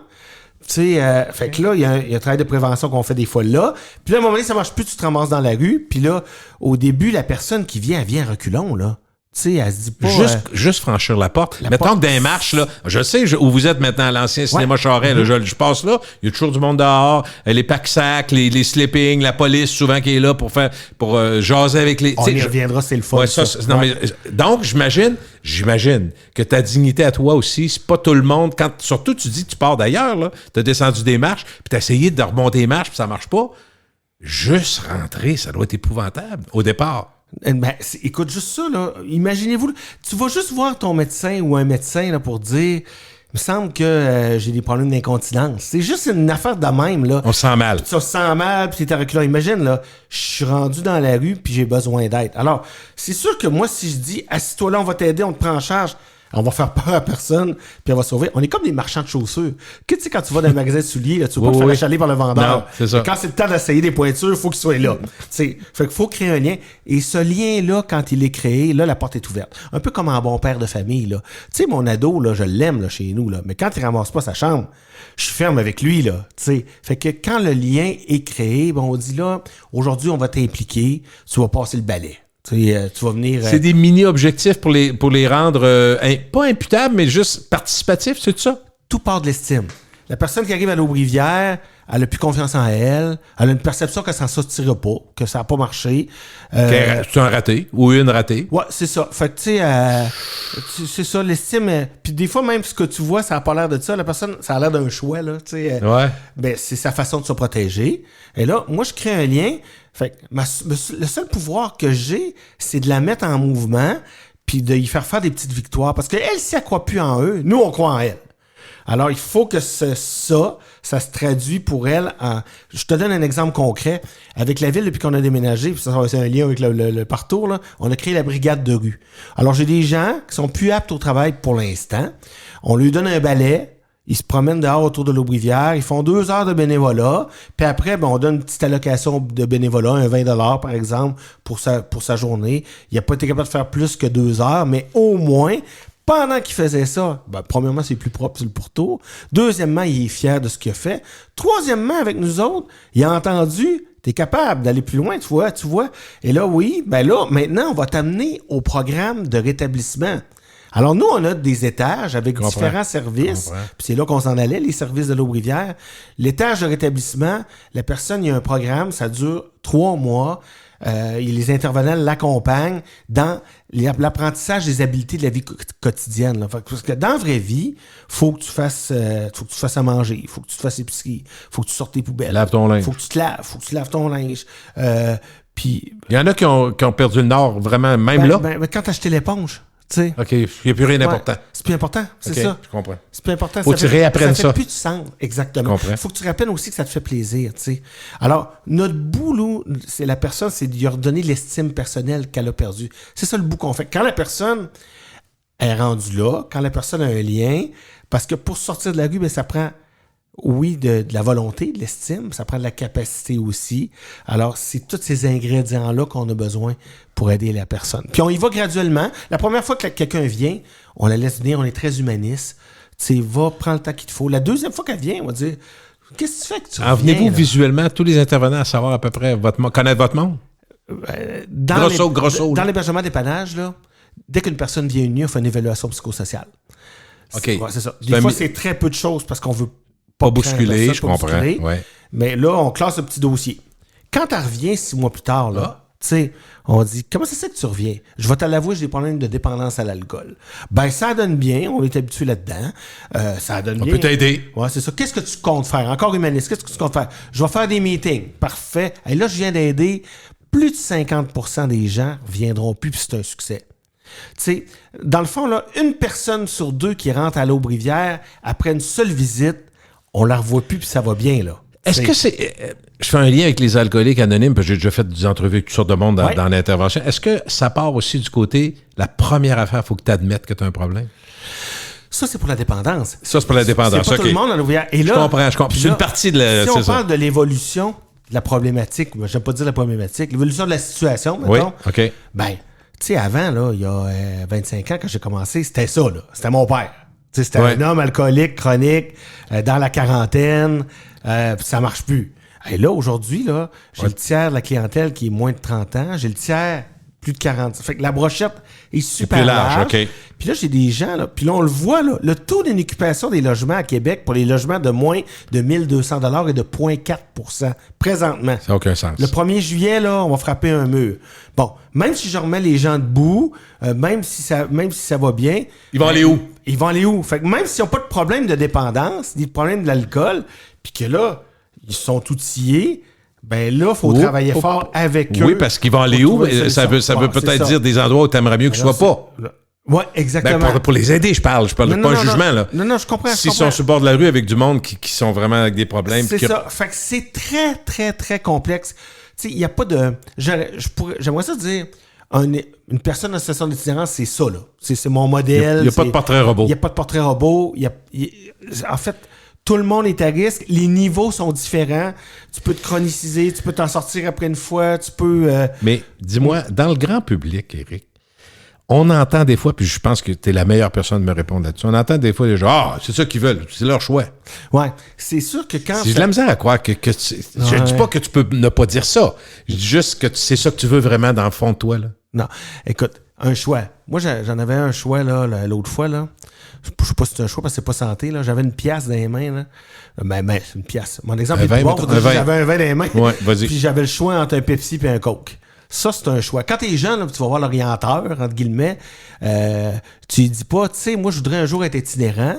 Tu sais, fait que là, il y a un travail de prévention qu'on fait des fois là. Puis là, à un moment donné, ça marche plus, tu te ramasses dans la rue. Puis là, au début, la personne qui vient, elle vient à reculons, là. Tu sais, elle se dit pas... Juste franchir la porte. Mettons que dans les marches, là, je sais où vous êtes maintenant, à l'ancien cinéma Charest, là, je passe là, il y a toujours du monde dehors, les pack-sacs, les sleeping, la police souvent qui est là pour jaser avec les... On y reviendra, c'est le fun. Ouais, non, mais, donc, j'imagine que ta dignité à toi aussi, c'est pas tout le monde, quand surtout tu dis que tu pars d'ailleurs, là, t'as descendu des marches, puis t'as essayé de remonter les marches, puis ça marche pas, juste rentrer, ça doit être épouvantable au départ. Ben, écoute, juste ça, là. Imaginez-vous, tu vas juste voir ton médecin ou un médecin là, pour dire il me semble que j'ai des problèmes d'incontinence. C'est juste une affaire de même, là. On se sent mal. Puis, ça se sent mal, puis t'es à reculons. Imagine, là, je suis rendu dans la rue, puis j'ai besoin d'aide. Alors, c'est sûr que moi, si je dis assis-toi là, on va t'aider, on te prend en charge, on va faire peur à personne, puis on va sauver. On est comme des marchands de chaussures. Tu sais, quand tu vas dans un magasin de souliers, là, tu vas pas te faire achaler par le vendeur. Non, c'est ça. Quand c'est le temps d'essayer des pointures, il faut qu'il soit là. Fait qu'il faut créer un lien. Et ce lien-là, quand il est créé, là, la porte est ouverte. Un peu comme un bon père de famille, là. Tu sais, mon ado, là, je l'aime, là, chez nous, là. Mais quand il ramasse pas sa chambre, je suis ferme avec lui, là. Tu sais. Fait que quand le lien est créé, ben, on dit, là, aujourd'hui, on va t'impliquer, tu vas passer le balai. Tu vas venir... C'est des mini-objectifs pour les rendre, pas imputables, mais juste participatifs, c'est ça? Tout part de l'estime. La personne qui arrive à l'Aubrivière, elle a plus confiance en elle, elle a une perception que ça ne sortira pas, que ça n'a pas marché. C'est un raté ou une ratée. Ouais, c'est ça. Fait que, tu sais, c'est ça, l'estime. Puis des fois, même ce que tu vois, ça n'a pas l'air de ça. La personne, ça a l'air d'un choix, là. Tu sais, ouais. Ben, c'est sa façon de se protéger. Et là, moi, je crée un lien. Fait que le seul pouvoir que j'ai, c'est de la mettre en mouvement, puis de y faire des petites victoires. Parce qu'elle, si elle ne croit plus en eux, nous, on croit en elle. Alors, il faut que ça se traduit pour elle en... Je te donne un exemple concret. Avec la ville, depuis qu'on a déménagé, puis ça, c'est un lien avec le parcours, là, on a créé la brigade de rue. Alors, j'ai des gens qui sont plus aptes au travail pour l'instant. On lui donne un balai. Ils se promènent dehors autour de l'Aubrivière. Ils font 2 heures de bénévolat. Puis après, ben, on donne une petite allocation de bénévolat, un 20$ par exemple, pour sa journée. Il n'a pas été capable de faire plus que 2 heures, mais au moins... Pendant qu'il faisait ça, ben, premièrement, c'est plus propre sur le pourtour. Deuxièmement, il est fier de ce qu'il a fait. Troisièmement, avec nous autres, il a entendu, t'es capable d'aller plus loin, tu vois. Et là, oui, ben là, maintenant, on va t'amener au programme de rétablissement. Alors, nous, on a des étages avec différents services. Puis c'est là qu'on s'en allait, les services de l'Aubrivière. L'étage de rétablissement, la personne, il y a un programme, ça dure 3 mois. Les intervenants l'accompagnent dans l'apprentissage des habiletés de la vie quotidienne. Là. Parce que dans la vraie vie, faut que tu fasses à manger, il faut que tu te fasses épicerie, faut que tu sortes tes poubelles. Lave ton linge. Faut que tu laves ton linge. Puis il y en a qui ont perdu le nord, vraiment, même là. Ben, quand t'as acheté l'éponge, tu sais. OK, il n'y a plus rien d'important. C'est plus important, c'est ça. Je comprends. C'est plus important. Faut que tu réapprennes ça. Ça fait plus de sens, exactement. Il faut que tu rappelles aussi que ça te fait plaisir, tu sais. Alors, notre boulot, c'est la personne, c'est de lui redonner l'estime personnelle qu'elle a perdue. C'est ça le bout qu'on fait. Quand la personne est rendue là, quand la personne a un lien, parce que pour sortir de la rue, ben, ça prend... Oui, de la volonté, de l'estime, ça prend de la capacité aussi. Alors, c'est tous ces ingrédients-là qu'on a besoin pour aider la personne. Puis on y va graduellement. La première fois que quelqu'un vient, on la laisse venir, on est très humaniste. Tu sais, va, prends le temps qu'il te faut. La deuxième fois qu'elle vient, on va dire, qu'est-ce que tu fais que tu reviens? Venez-vous visuellement, tous les intervenants, à savoir à peu près connaître votre monde? Grosso. Dans l'hébergement d'épanage, là, dès qu'une personne vient nulle, on fait une évaluation psychosociale. OK. C'est ça. Des fois, c'est très peu de choses parce qu'on veut pas bousculer, je comprends. Ouais. Mais là, on classe le petit dossier. Quand elle revient 6 mois plus tard, là, Tu sais, on dit, comment ça se fait que tu reviens? Je vais te l'avouer, j'ai des problèmes de dépendance à l'alcool. Ben, ça donne bien, on est habitué là-dedans. Ça donne bien. On peut t'aider. Ouais, c'est ça. Qu'est-ce que tu comptes faire? Encore humaniste, qu'est-ce que tu comptes faire? Je vais faire des meetings. Parfait. Et là, je viens d'aider. Plus de 50% des gens viendront plus, puis c'est un succès. Tu sais, dans le fond, là, une personne sur deux qui rentre à l'Aubrivière, après une seule visite, on la revoit plus, puis ça va bien, là. Est-ce que c'est... Je fais un lien avec les alcooliques anonymes, parce que j'ai déjà fait des entrevues avec toutes sortes de monde dans l'intervention. Est-ce que ça part aussi du côté, la première affaire, il faut que tu admettes que tu as un problème? Ça, c'est pour la dépendance. Ça, c'est pour la dépendance. C'est pas tout le monde à l'Aubrivière. Et là, je comprends. C'est une partie de la... Si on parle de l'évolution de la problématique, j'aime pas dire la problématique, l'évolution de la situation, mettons. Oui, OK. Ben, tu sais, avant, là, il y a 25 ans, quand j'ai commencé, c'était ça, là. C'était mon père. Tu sais, c'était un homme alcoolique, chronique, dans la quarantaine, ça marche plus. Et là, aujourd'hui, là, j'ai le tiers de la clientèle qui est moins de 30 ans, j'ai le tiers plus de 40. Fait que la brochette est super large. OK. Puis là, j'ai des gens, là, puis là, on le voit, là, le taux d'inoccupation des logements à Québec pour les logements de moins de 1200 $ est de 0,4 présentement. Ça n'a aucun sens. Le 1er juillet, là, on va frapper un mur. Bon, même si je remets les gens debout, même si ça va bien... Ils vont aller où? Ils vont aller où? Fait que même s'ils n'ont pas de problème de dépendance, ni de problème de l'alcool, puis que là, ils sont outillés, ben là, il faut travailler fort avec eux. Oui, parce qu'ils vont aller où? Ça veut peut-être dire des endroits où tu aimerais mieux qu'ils ne soient pas. Oui, exactement. Ben pour les aider, je parle pas un jugement. Là. Non, je comprends. S'ils sont sur le bord de la rue avec du monde qui sont vraiment avec des problèmes. C'est ça. Fait que c'est très, très, très complexe. Tu sais, il n'y a pas de... J'aimerais ça dire... Une personne en situation d'itinérance, c'est ça, là. C'est mon modèle. Il n'y a pas de portrait robot. Il n'y a pas de portrait robot. En fait... Tout le monde est à risque. Les niveaux sont différents. Tu peux te chroniciser, tu peux t'en sortir après une fois, tu peux... Mais dis-moi, dans le grand public, Éric, on entend des fois, puis je pense que tu es la meilleure personne de me répondre là-dessus, on entend des fois les gens, c'est ça qu'ils veulent, c'est leur choix. Ouais, c'est sûr que quand... J'ai de la misère à croire que je ne dis pas que tu peux ne pas dire ça. Je dis juste que c'est ça que tu veux vraiment dans le fond de toi, là. Non, écoute, un choix. Moi, j'en avais un choix, là, l'autre fois, là. Je sais pas si c'est un choix parce que c'est pas santé, là. J'avais une pièce dans les mains, là. Ben, une pièce. Mon exemple est bon. J'avais un vin dans les mains. Ouais, vas-y. Puis j'avais le choix entre un Pepsi et un Coke. Ça, c'est un choix. Quand t'es jeune, là, tu vas voir l'orienteur, entre guillemets, tu lui dis pas, tu sais, moi, je voudrais un jour être itinérant,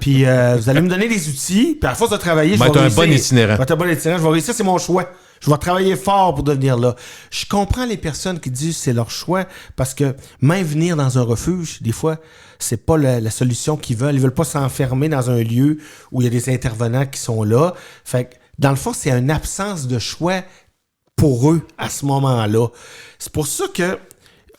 puis vous allez me donner des outils, puis à force de travailler, je vais réussir. Je vais être un bon itinérant, je vais réussir, c'est mon choix. Je vais travailler fort pour devenir là. Je comprends les personnes qui disent que c'est leur choix, parce que même venir dans un refuge, des fois, c'est pas la solution qu'ils veulent. Ils veulent pas s'enfermer dans un lieu où il y a des intervenants qui sont là. Fait que, dans le fond, c'est une absence de choix pour eux à ce moment-là. C'est pour ça que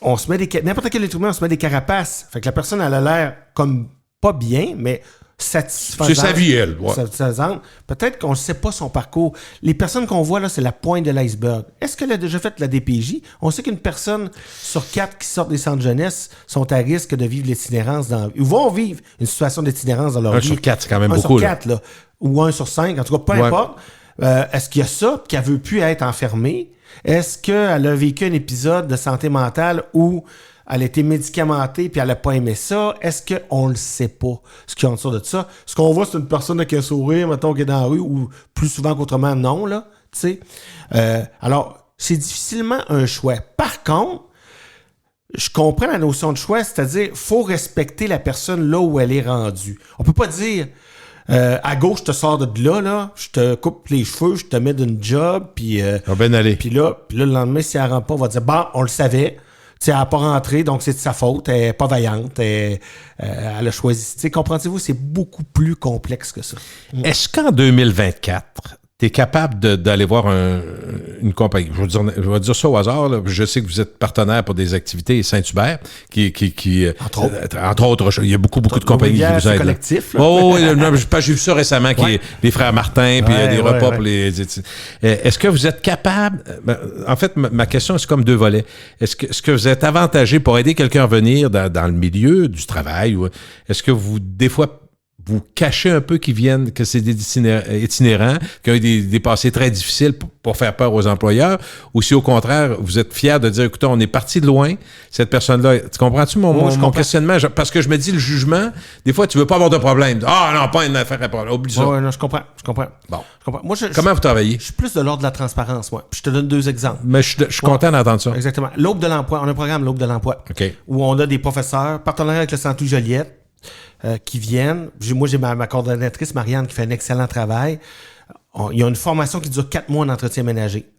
on se met n'importe quel être humain, on se met des carapaces. Fait que la personne, elle a l'air comme pas bien, mais satisfaisante. C'est sa vie, elle. Ouais. Satisfaisante. Peut-être qu'on ne sait pas son parcours. Les personnes qu'on voit là, c'est la pointe de l'iceberg. Est-ce qu'elle a déjà fait la DPJ? On sait qu'une personne sur 4 qui sortent des centres jeunesse sont à risque de vivre l'itinérance ils vont vivre une situation d'itinérance dans leur vie. 1 sur 4, c'est quand même 1 beaucoup. 1 sur 4, là. Ou 1 sur 5, en tout cas, peu importe. Est-ce qu'il y a ça, qu'elle veut plus être enfermée? Est-ce qu'elle a vécu un épisode de santé mentale où elle a été médicamentée puis elle n'a pas aimé ça? Est-ce qu'on le sait pas? Ce qu'il y a en dessous de ça? Ce qu'on voit, c'est une personne avec un sourire, mettons, qui est dans la rue, ou plus souvent qu'autrement, non, là. Tu sais. Alors, c'est difficilement un choix. Par contre, je comprends la notion de choix, c'est-à-dire, faut respecter la personne là où elle est rendue. On peut pas dire... à gauche, je te sors de là, je te coupe les cheveux, je te mets d'une job, puis puis là, le lendemain, si elle rentre pas, on va dire, bon, on le savait, elle n'a pas rentré, donc c'est de sa faute, elle n'est pas vaillante, elle a choisi. Comprenez-vous, c'est beaucoup plus complexe que ça. Est-ce qu'en 2024, tu es capable d'aller voir une compagnie? Je vais dire ça au hasard. Là. Je sais que vous êtes partenaire pour des activités Saint-Hubert, qui entre autres, il y a beaucoup de compagnies qui vous aident. Collectif. Oh, j'ai vu ça récemment, les frères Martin, puis des repas pour les... Est-ce que vous êtes capable... En fait, ma question, c'est comme deux volets. Est-ce que vous êtes avantagé pour aider quelqu'un à venir dans le milieu du travail? Ou est-ce que vous, des fois, vous cachez un peu que c'est des itinérants, qui ont eu des passés très difficiles pour faire peur aux employeurs, ou si au contraire, vous êtes fiers de dire, écoutez, on est parti de loin, cette personne-là, tu comprends-tu mon questionnement? Parce que je me dis, le jugement, des fois, tu veux pas avoir de problème. Ah non, pas une affaire à problème, oublie ça. Oui, non, je comprends. Bon. Moi, Comment vous travaillez? Je suis plus de l'ordre de la transparence, moi. Puis je te donne 2 exemples. Mais je suis content d'entendre ça. Exactement. L'Aube de l'emploi, on a un programme L'Aube de l'emploi, OK. où on a des professeurs, partenaires avec le Centre Joliette, qui viennent. Moi, j'ai ma coordonnatrice, Marianne, qui fait un excellent travail. Il y a une formation qui dure 4 mois en entretien ménager.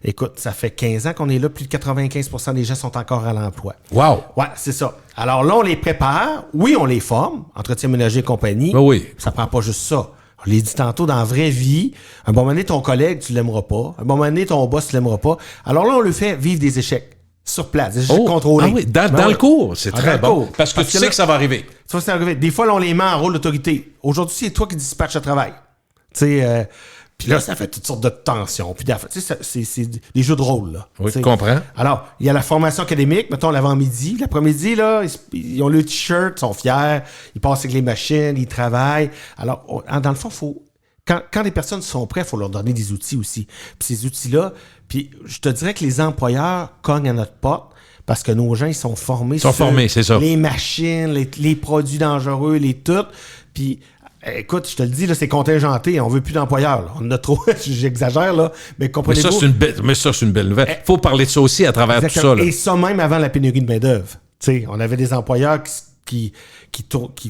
Écoute, ça fait 15 ans qu'on est là. Plus de 95% des gens sont encore à l'emploi. Wow! Ouais, c'est ça. Alors là, on les prépare. Oui, on les forme. Entretien ménager et compagnie. Ben oui. Ça prend pas juste ça. On l'a dit tantôt, dans la vraie vie, un bon moment donné, ton collègue, tu l'aimeras pas. Un bon moment donné, ton boss, tu l'aimeras pas. Alors là, on lui fait vivre des échecs. Sur place, des échecs contrôlés. Ah oui, dans le cours, c'est très bon. Parce que tu sais que ça va arriver. Ça va arriver. Des fois, là, on les met en rôle d'autorité. Aujourd'hui, c'est toi qui dispatches le travail. Tu sais, puis là, ça fait toutes sortes de tensions. Puis, tu sais, c'est des jeux de rôle, là. Oui, je comprends. Alors, il y a la formation académique, mettons l'avant-midi. L'après-midi, là, ils ont le t-shirt, ils sont fiers, ils passent avec les machines, ils travaillent. Alors, dans le fond, quand les personnes sont prêtes, il faut leur donner des outils aussi. Puis ces outils-là, puis je te dirais que les employeurs cognent à notre porte parce que nos gens, ils sont formés sur c'est ça. Les machines, les produits dangereux, les tout. Puis, écoute, je te le dis, là, c'est contingenté. On veut plus d'employeurs. Là. On en a trop. J'exagère, là. Mais comprenez-vous. Mais ça, c'est une belle nouvelle. Il faut parler de ça aussi à travers exactement. tout ça. Là. Et ça, même avant la pénurie de main-d'œuvre. Tu sais, on avait des employeurs qui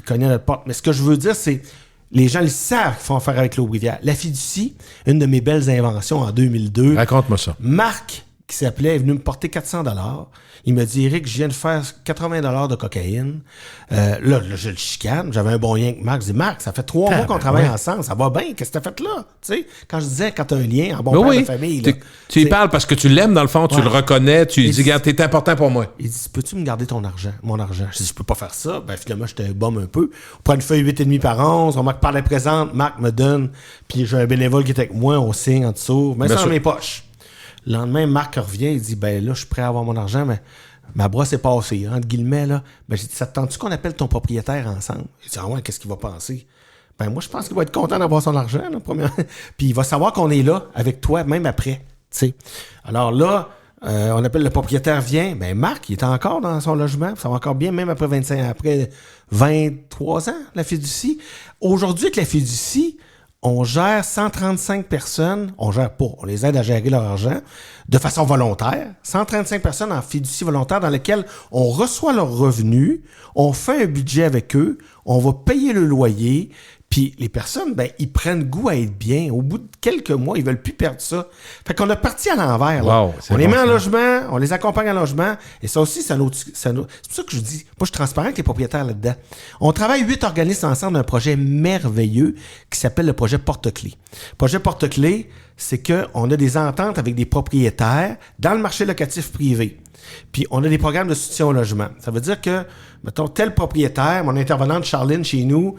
cognaient à notre porte. Mais ce que je veux dire, c'est les gens, ils savent qu'ils font affaire avec l'eau rivière. La fiducie, une de mes belles inventions en 2002. Raconte-moi ça. Marc, qui s'appelait, est venu me porter 400 $. Il m'a dit, Éric, je viens de faire 80 $ de cocaïne. Là, je le chicane. J'avais un bon lien avec Marc. Je dis, Marc, ça fait 3 mois qu'on travaille ensemble. Ça va bien. Qu'est-ce que t'as fait là? Tu sais, quand je disais, quand t'as un lien en bon père de famille. Là, tu y parles parce que tu l'aimes, dans le fond. Tu le reconnais. Tu lui dis, regarde, t'es important pour moi. Il dit, peux-tu me garder mon argent? Je dis, je peux pas faire ça. Ben, finalement, je te bombe un peu. On prend une feuille 8,5 par 11. On marque par la présente. Marc me donne. Puis j'ai un bénévole qui est avec moi. On signe en dessous. Mais ça dans mes poches. Le lendemain, Marc revient, il dit, ben là, je suis prêt à avoir mon argent, mais ma brosse est passée, entre guillemets, là. Ben, j'ai dit, ça te tente-tu qu'on appelle ton propriétaire ensemble? Il dit, ah ouais, qu'est-ce qu'il va penser? Ben, moi, je pense qu'il va être content d'avoir son argent, là, premièrement. Puis il va savoir qu'on est là, avec toi, même après, tu sais. Alors là, on appelle le propriétaire, vient. Ben, Marc, il est encore dans son logement, ça va encore bien, même après 23 ans, la fiducie. Aujourd'hui, avec la fiducie, on gère 135 personnes, on les aide à gérer leur argent de façon volontaire. 135 personnes en fiducie volontaire dans lesquelles on reçoit leurs revenus, on fait un budget avec eux, on va payer le loyer, puis les personnes, ben, ils prennent goût à être bien. Au bout de quelques mois, ils veulent plus perdre ça. Fait qu'on a parti à l'envers. Wow, on les met en logement, on les accompagne en logement, et ça aussi, c'est pour ça que je dis, moi, je suis transparent avec les propriétaires là-dedans. On travaille 8 organismes ensemble d'un projet merveilleux qui s'appelle le projet Porte-Clés. Le projet Porte-Clés, c'est qu'on a des ententes avec des propriétaires dans le marché locatif privé. Puis, on a des programmes de soutien au logement. Ça veut dire que, mettons, tel propriétaire, mon intervenante Charline chez nous,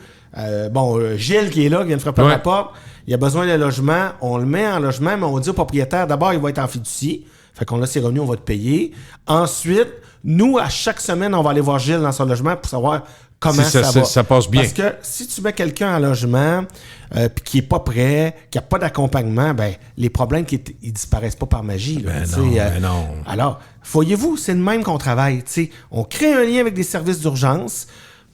Gilles qui est là, qui vient de frapper à la porte, il a besoin de logement, on le met en logement, mais on dit au propriétaire, d'abord, il va être en fiducie. Fait qu'on a ses revenus, on va te payer. Ensuite, nous, à chaque semaine, on va aller voir Gilles dans son logement pour savoir comment ça va. Ça passe bien. Parce que si tu mets quelqu'un en logement puis qui est pas prêt, qui a pas d'accompagnement, ben les problèmes ils disparaissent pas par magie. Là, non. Alors, voyez-vous, c'est le même qu'on travaille. T'sais. On crée un lien avec des services d'urgence,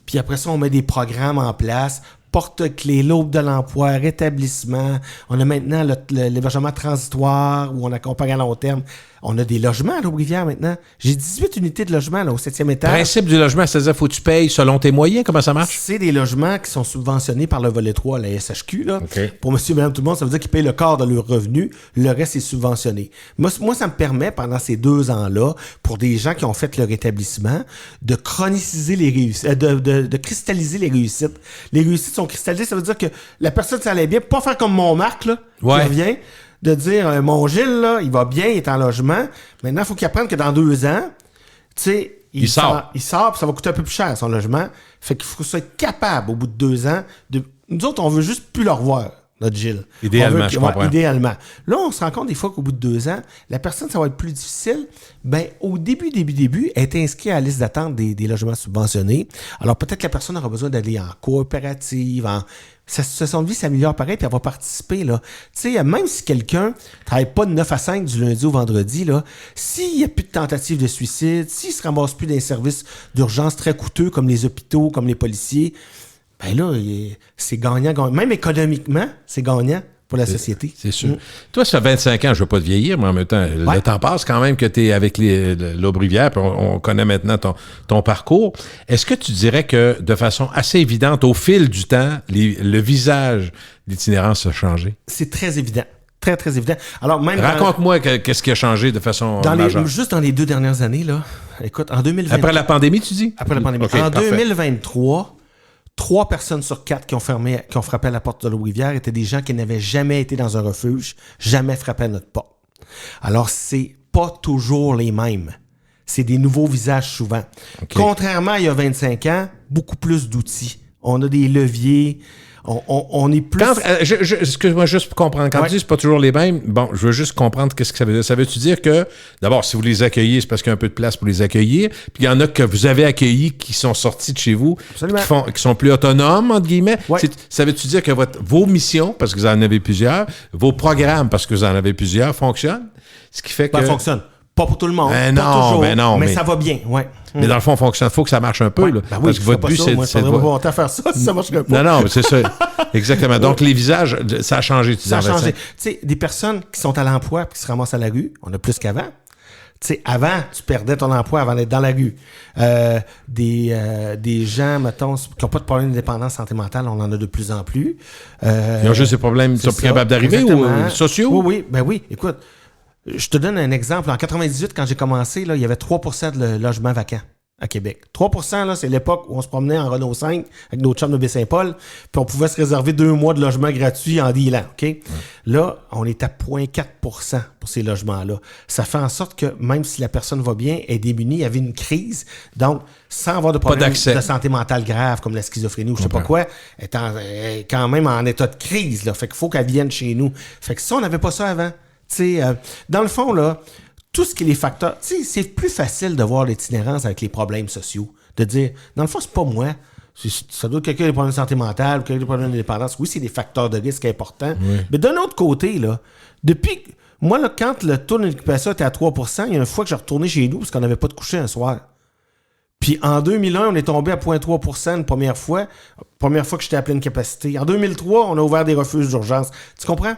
puis après ça, on met des programmes en place. Porte-clés, l'Aube de l'emploi, rétablissement. On a maintenant l'hébergement transitoire où on accompagne à long terme. On a des logements à l'Aube-Rivière maintenant. J'ai 18 unités de logement là, au 7e étage. Le principe du logement, c'est-à-dire faut que tu payes selon tes moyens. Comment ça marche? C'est des logements qui sont subventionnés par le volet 3, la SHQ. Là. Okay. Pour monsieur et madame tout le monde, ça veut dire qu'ils payent le quart de leur revenu. Le reste est subventionné. Moi, ça me permet, pendant ces 2 ans-là, pour des gens qui ont fait leur établissement, de chroniciser les réussites, de cristalliser les réussites. Les réussites sont cristallisées, ça veut dire que la personne, ça allait bien. Pas faire comme mon Marc, là, qui revient, de dire, mon Gilles, là, il va bien, il est en logement. Maintenant, il faut qu'il apprenne que dans 2 ans, tu sais, il sort. Il sort, puis ça va coûter un peu plus cher, son logement. Fait qu'il faut être capable, au bout de 2 ans, nous autres, on veut juste plus le revoir. notre Gilles. Idéalement, je comprends. Idéalement. Là, on se rend compte des fois qu'au bout de 2 ans, la personne, ça va être plus difficile. Ben, au début, elle est inscrite à la liste d'attente des logements subventionnés. Alors, peut-être que la personne aura besoin d'aller en coopérative, sa situation de vie s'améliore pareil, puis elle va participer, là. Tu sais, même si quelqu'un travaille pas de 9 à 5 du lundi au vendredi, là, s'il n'y a plus de tentatives de suicide, s'il se ramasse plus dans les services d'urgence très coûteux, comme les hôpitaux, comme les policiers, ben là, c'est gagnant. Même économiquement, c'est gagnant pour la société. C'est sûr. Toi, ça fait 25 ans, je ne veux pas te vieillir, mais en même temps, le temps passe quand même que tu es avec l'Aubrivière, puis on connaît maintenant ton parcours. Est-ce que tu dirais que, de façon assez évidente, au fil du temps, le visage d'itinérance a changé? C'est très évident. Très, très évident. Alors, même raconte-moi qu'est-ce qui a changé de façon majeure. Juste dans les 2 dernières années, là, écoute, en 2023... Après la pandémie, tu dis? Après la pandémie. Okay, en parfait. 2023... 3 personnes sur 4 qui ont frappé à la porte de l'Aubrivière étaient des gens qui n'avaient jamais été dans un refuge, jamais frappé à notre porte. Alors, c'est pas toujours les mêmes. C'est des nouveaux visages souvent. Okay. Contrairement à il y a 25 ans, beaucoup plus d'outils. On a des leviers. On est plus... Excuse-moi, juste pour comprendre. Quand tu dis c'est pas toujours les mêmes, bon, je veux juste comprendre qu'est-ce que ça veut dire. Ça veut-tu dire que, d'abord, si vous les accueillez, c'est parce qu'il y a un peu de place pour les accueillir, puis il y en a que vous avez accueillis qui sont sortis de chez vous, qui sont plus autonomes, entre guillemets. Ouais. Ça veut-tu dire que vos missions, parce que vous en avez plusieurs, vos programmes, parce que vous en avez plusieurs, fonctionnent? Ce qui fait que... Ça fonctionne. Pas pour tout le monde. Ben pas non, toujours, ben non, mais ça va bien, ouais. Mais dans le fond, fonctionne. Il faut que ça marche un peu. Là, ben oui, parce que votre but, c'est... Moi, je ne pas longtemps à faire ça si ça ne marcherait pas. Non, mais c'est ça. Exactement. Donc, les visages, ça a changé. Ça a changé. Tu sais, des personnes qui sont à l'emploi et qui se ramassent à la rue, on a plus qu'avant. Tu sais, avant, tu perdais ton emploi avant d'être dans la rue. Des gens, mettons, qui n'ont pas de problème de dépendance santé mentale, on en a de plus en plus. Ils ont juste des problèmes, ils sont plus capables d'arriver ou sociaux? Oui, ben oui. Écoute, je te donne un exemple. En 98, quand j'ai commencé, là, il y avait 3% de logements vacants à Québec. 3%, là, c'est l'époque où on se promenait en Renault 5 avec nos chums de Baie-Saint-Paul, puis on pouvait se réserver 2 mois de logement gratuit en dealant, OK? Ouais. Là, on est à 0,4% pour ces logements-là. Ça fait en sorte que même si la personne va bien, elle est démunie, il y avait une crise, donc sans avoir de problème de santé mentale grave comme la schizophrénie ou je sais pas quoi, elle est quand même en état de crise, là. Fait qu'il faut qu'elle vienne chez nous. Fait que ça, on n'avait pas ça avant. Dans le fond, là, tout ce qui est les facteurs, c'est plus facile de voir l'itinérance avec les problèmes sociaux. De dire, dans le fond, c'est pas moi. Ça doit être quelqu'un qui a des problèmes de santé mentale, quelqu'un qui a des problèmes de dépendance. Oui, c'est des facteurs de risque importants. Oui. Mais d'un autre côté, là, moi, là, quand le taux d'occupation était à 3%, il y a une fois que j'ai retourné chez nous parce qu'on n'avait pas de coucher un soir. Puis en 2001, on est tombé à 0,3% une première fois que j'étais à pleine capacité. En 2003, on a ouvert des refuges d'urgence. Tu comprends?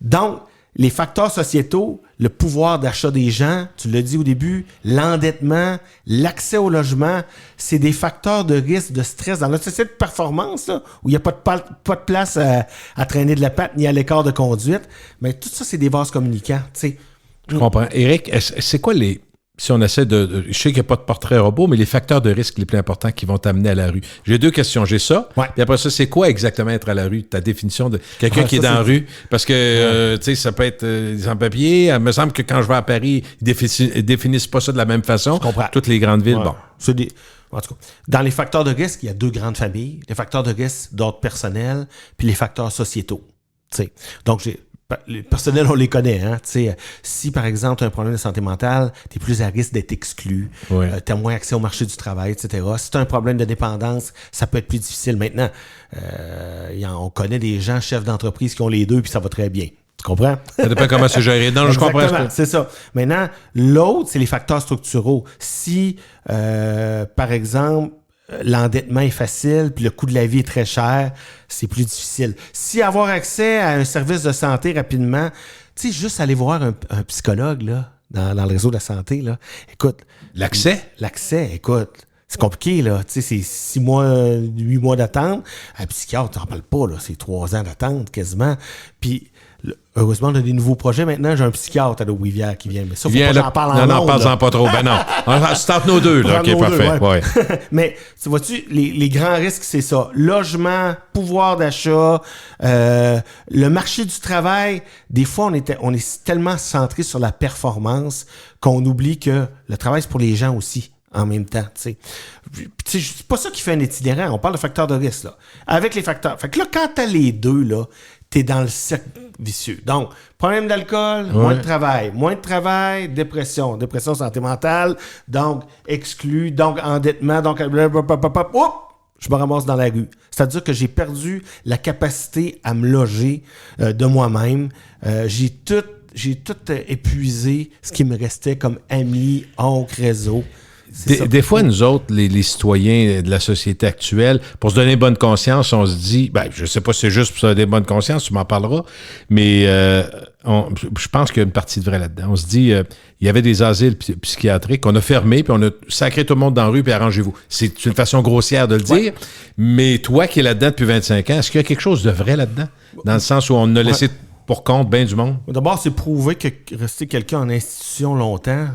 Donc, les facteurs sociétaux, le pouvoir d'achat des gens, tu l'as dit au début, l'endettement, l'accès au logement, c'est des facteurs de risque, de stress dans notre société de performance, là, où il n'y a pas de place à traîner de la patte ni à l'écart de conduite. Mais tout ça, c'est des vases communicants. T'sais. Je comprends. Éric, c'est quoi si on essaie je sais qu'il n'y a pas de portrait robot, mais les facteurs de risque les plus importants qui vont t'amener à la rue. J'ai 2 questions. J'ai ça. Ouais. Et après ça, c'est quoi exactement être à la rue? Ta définition de quelqu'un qui est dans la rue? Parce que, tu sais, ça peut être sans-papier. Il me semble que quand je vais à Paris, ils définissent pas ça de la même façon. Toutes les grandes villes, bon. En tout cas, dans les facteurs de risque, il y a 2 grandes familles. Les facteurs de risque d'ordre personnel, puis les facteurs sociétaux. T'sais. Donc, les personnels, on les connaît. Hein? Si, par exemple, tu as un problème de santé mentale, tu es plus à risque d'être exclu. Oui. Tu as moins accès au marché du travail, etc. Si tu as un problème de dépendance, ça peut être plus difficile. Maintenant, on connaît des gens, chefs d'entreprise, qui ont les 2, puis ça va très bien. Tu comprends? Ça dépend comment c'est géré. Non, je comprends. C'est ça. Maintenant, l'autre, c'est les facteurs structuraux. Si, par exemple, l'endettement est facile, puis le coût de la vie est très cher, c'est plus difficile. Si avoir accès à un service de santé rapidement, tu sais, juste aller voir un psychologue, là, dans le réseau de la santé, là, écoute... L'accès, écoute, c'est compliqué, là. Tu sais, c'est 6 mois, 8 mois d'attente. Un psychiatre, t'en parles pas, là. C'est 3 ans d'attente, quasiment. Puis... Heureusement, on a des nouveaux projets maintenant. J'ai un psychiatre à l'Aubrivière qui vient. Mais ça, faut pas que j'en parle en ondes. Non, parle-en pas trop. Ben non. Start nos 2, là. OK, parfait. Ouais. Mais, tu vois-tu, les grands risques, c'est ça. Logement, pouvoir d'achat, le marché du travail. Des fois, on est tellement centré sur la performance qu'on oublie que le travail, c'est pour les gens aussi. en même temps, tu sais. C'est pas ça qui fait un itinérant. On parle de facteurs de risque, là. Avec les facteurs. Fait que là, quand t'as les deux, là, t'es dans le cercle vicieux. Donc, problème d'alcool, moins de travail, dépression santé mentale, donc exclu, donc endettement, donc je me ramasse dans la rue. C'est-à-dire que j'ai perdu la capacité à me loger de moi-même. J'ai tout épuisé ce qui me restait comme amis, oncle, réseau. Des fois, nous autres, les citoyens de la société actuelle, pour se donner bonne conscience, on se dit, je sais pas si c'est juste pour se donner bonne conscience, tu m'en parleras, mais je pense qu'il y a une partie de vrai là-dedans. On se dit, il y avait des asiles psychiatriques qu'on a fermés, puis on a sacré tout le monde dans la rue, puis arrangez-vous. C'est une façon grossière de le dire, mais toi qui es là-dedans depuis 25 ans, est-ce qu'il y a quelque chose de vrai là-dedans? Dans le sens où on a laissé pour compte bien du monde? D'abord, c'est prouvé que rester quelqu'un en institution longtemps,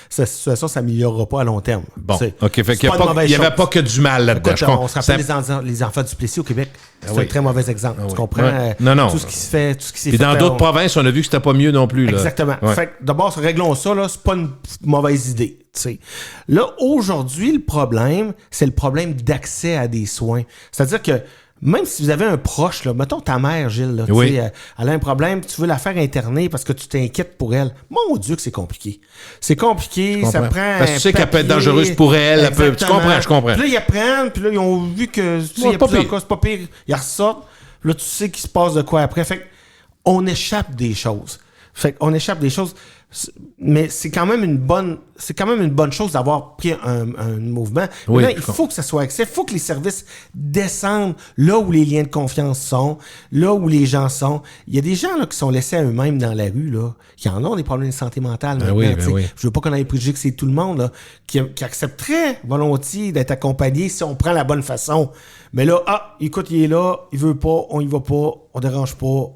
sa situation ne s'améliorera pas à long terme. Bon, OK. Fait qu'il n'y avait pas que du mal là-dedans. Écoute, on se rappelle les enfants du Plessis au Québec. C'est un très mauvais exemple. Tu comprends? Non. Tout ce qui se fait, tout ce qui s'est fait. Et dans d'autres provinces, on a vu que c'était pas mieux non plus. Là. Exactement. Fait que d'abord, réglons ça, là, c'est pas une mauvaise idée. T'sais. Là, aujourd'hui, le problème, c'est le problème d'accès à des soins. C'est-à-dire que même si vous avez un proche, là, mettons ta mère, Gilles, là, elle a un problème, tu veux la faire interner parce que tu t'inquiètes pour elle. Mon Dieu que c'est compliqué. C'est compliqué, ça prend parce que tu sais qu'elle peut être dangereuse pour elle. Tu comprends, je comprends. Puis là, ils apprennent, puis là, ils ont vu que il y a plusieurs cas, c'est pas pire. Ils ressortent, là, tu sais qu'il se passe de quoi après. Fait qu'on échappe des choses. Mais c'est quand même une bonne chose d'avoir pris un mouvement. Oui, maintenant, il faut que ça soit accès, il faut que les services descendent là où les liens de confiance sont, là où les gens sont. Il y a des gens là qui sont laissés à eux-mêmes dans la rue, là, qui en ont des problèmes de santé mentale. Je veux pas qu'on ait préjugé que c'est tout le monde là, qui accepterait volontiers d'être accompagné si on prend la bonne façon. Mais là, écoute, il est là, il veut pas, on y va pas, on dérange pas.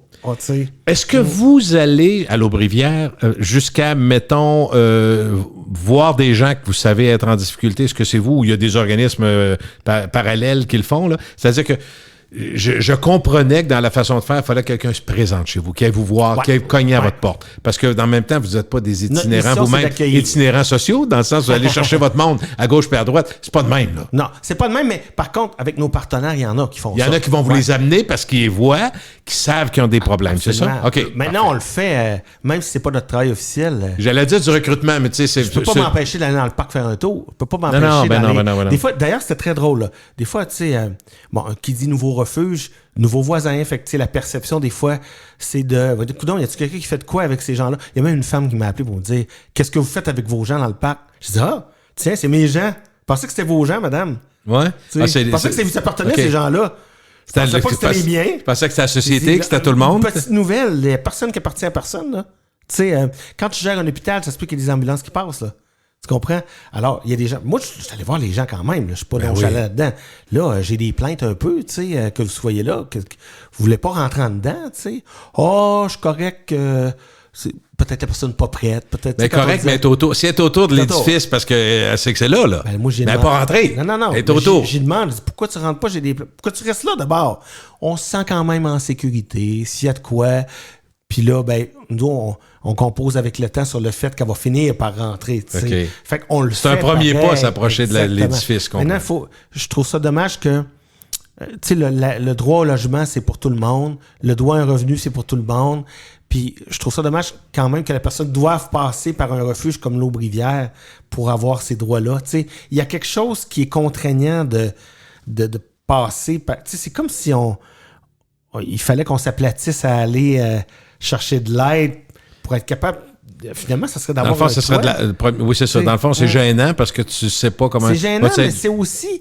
Est-ce que vous allez à l'Aubrivière jusqu'à, mettons, voir des gens que vous savez être en difficulté? Est-ce que c'est vous ou il y a des organismes parallèles qui le font? Là? C'est-à-dire que je comprenais que dans la façon de faire, il fallait que quelqu'un se présente chez vous, qu'il aille vous voir, qu'il aille cogner à votre porte. Parce que dans le même temps, vous n'êtes pas des itinérants vous-même, itinérants sociaux, dans le sens où vous allez chercher votre monde à gauche puis à droite. C'est pas de même, là. Non, c'est pas de même, mais par contre, avec nos partenaires, il y en a qui font ça. Il y en a qui vont vous les amener parce qu'ils les voient, qui savent qu'ils ont des problèmes, absolument. C'est ça? OK. Maintenant, on le fait, même si c'est pas notre travail officiel. J'allais dire du recrutement, mais tu sais, c'est... Je peux pas m'empêcher d'aller dans le parc faire un tour. Je peux pas m'empêcher d'aller... Des fois, d'ailleurs, c'était très drôle, là. Des fois, tu sais, qui dit nouveau refuge, nouveau voisin, fait que la perception des fois, c'est de... Coudonc, y a-tu quelqu'un qui fait de quoi avec ces gens-là? Il y a même une femme qui m'a appelé pour me dire « Qu'est-ce que vous faites avec vos gens dans le parc? » Je dis « tiens, c'est mes gens. Je pensais que c'était vos gens, madame. » Ouais. Je pensais que ça vous appartenait, ces gens-là. Je pensais pas que c'était les miens. Je pensais que c'était la société, que c'était tout le monde. Une petite nouvelle, il y a personne qui appartient à personne, là. Tu sais, quand tu gères un hôpital, ça se peut qu'il y ait des ambulances qui passent, là. Tu comprends? Alors, il y a des gens... Moi, je suis allé voir les gens quand même. Je suis pas nonchalant là-dedans. Là, j'ai des plaintes un peu, tu sais, que vous soyez là, que vous voulez pas rentrer en dedans, tu sais. Je suis correct, peut-être la personne pas prête, peut-être... Mais correct, mais si elle est autour de l'édifice, parce qu'elle sait que c'est là. Ben, moi, j'ai mais elle n'est pas rentrée. Non. Elle est autour. J'ai demandé, pourquoi tu rentres pas? Pourquoi tu restes là, d'abord? On se sent quand même en sécurité. S'il y a de quoi... Puis là, nous, on compose avec le temps sur le fait qu'elle va finir par rentrer. Okay. Fait qu'on le C'est un premier pas à s'approcher de l'édifice. Maintenant, je trouve ça dommage que le droit au logement, c'est pour tout le monde. Le droit à un revenu, c'est pour tout le monde. Puis je trouve ça dommage quand même que la personne doive passer par un refuge comme l'Aubrivière pour avoir ces droits-là. Il y a quelque chose qui est contraignant de passer par... C'est comme si il fallait qu'on s'aplatisse à aller... chercher de l'aide pour être capable... Finalement, ça serait d'avoir oui, c'est ça. Dans le fond, c'est gênant parce que tu sais pas comment... C'est gênant, mais c'est aussi...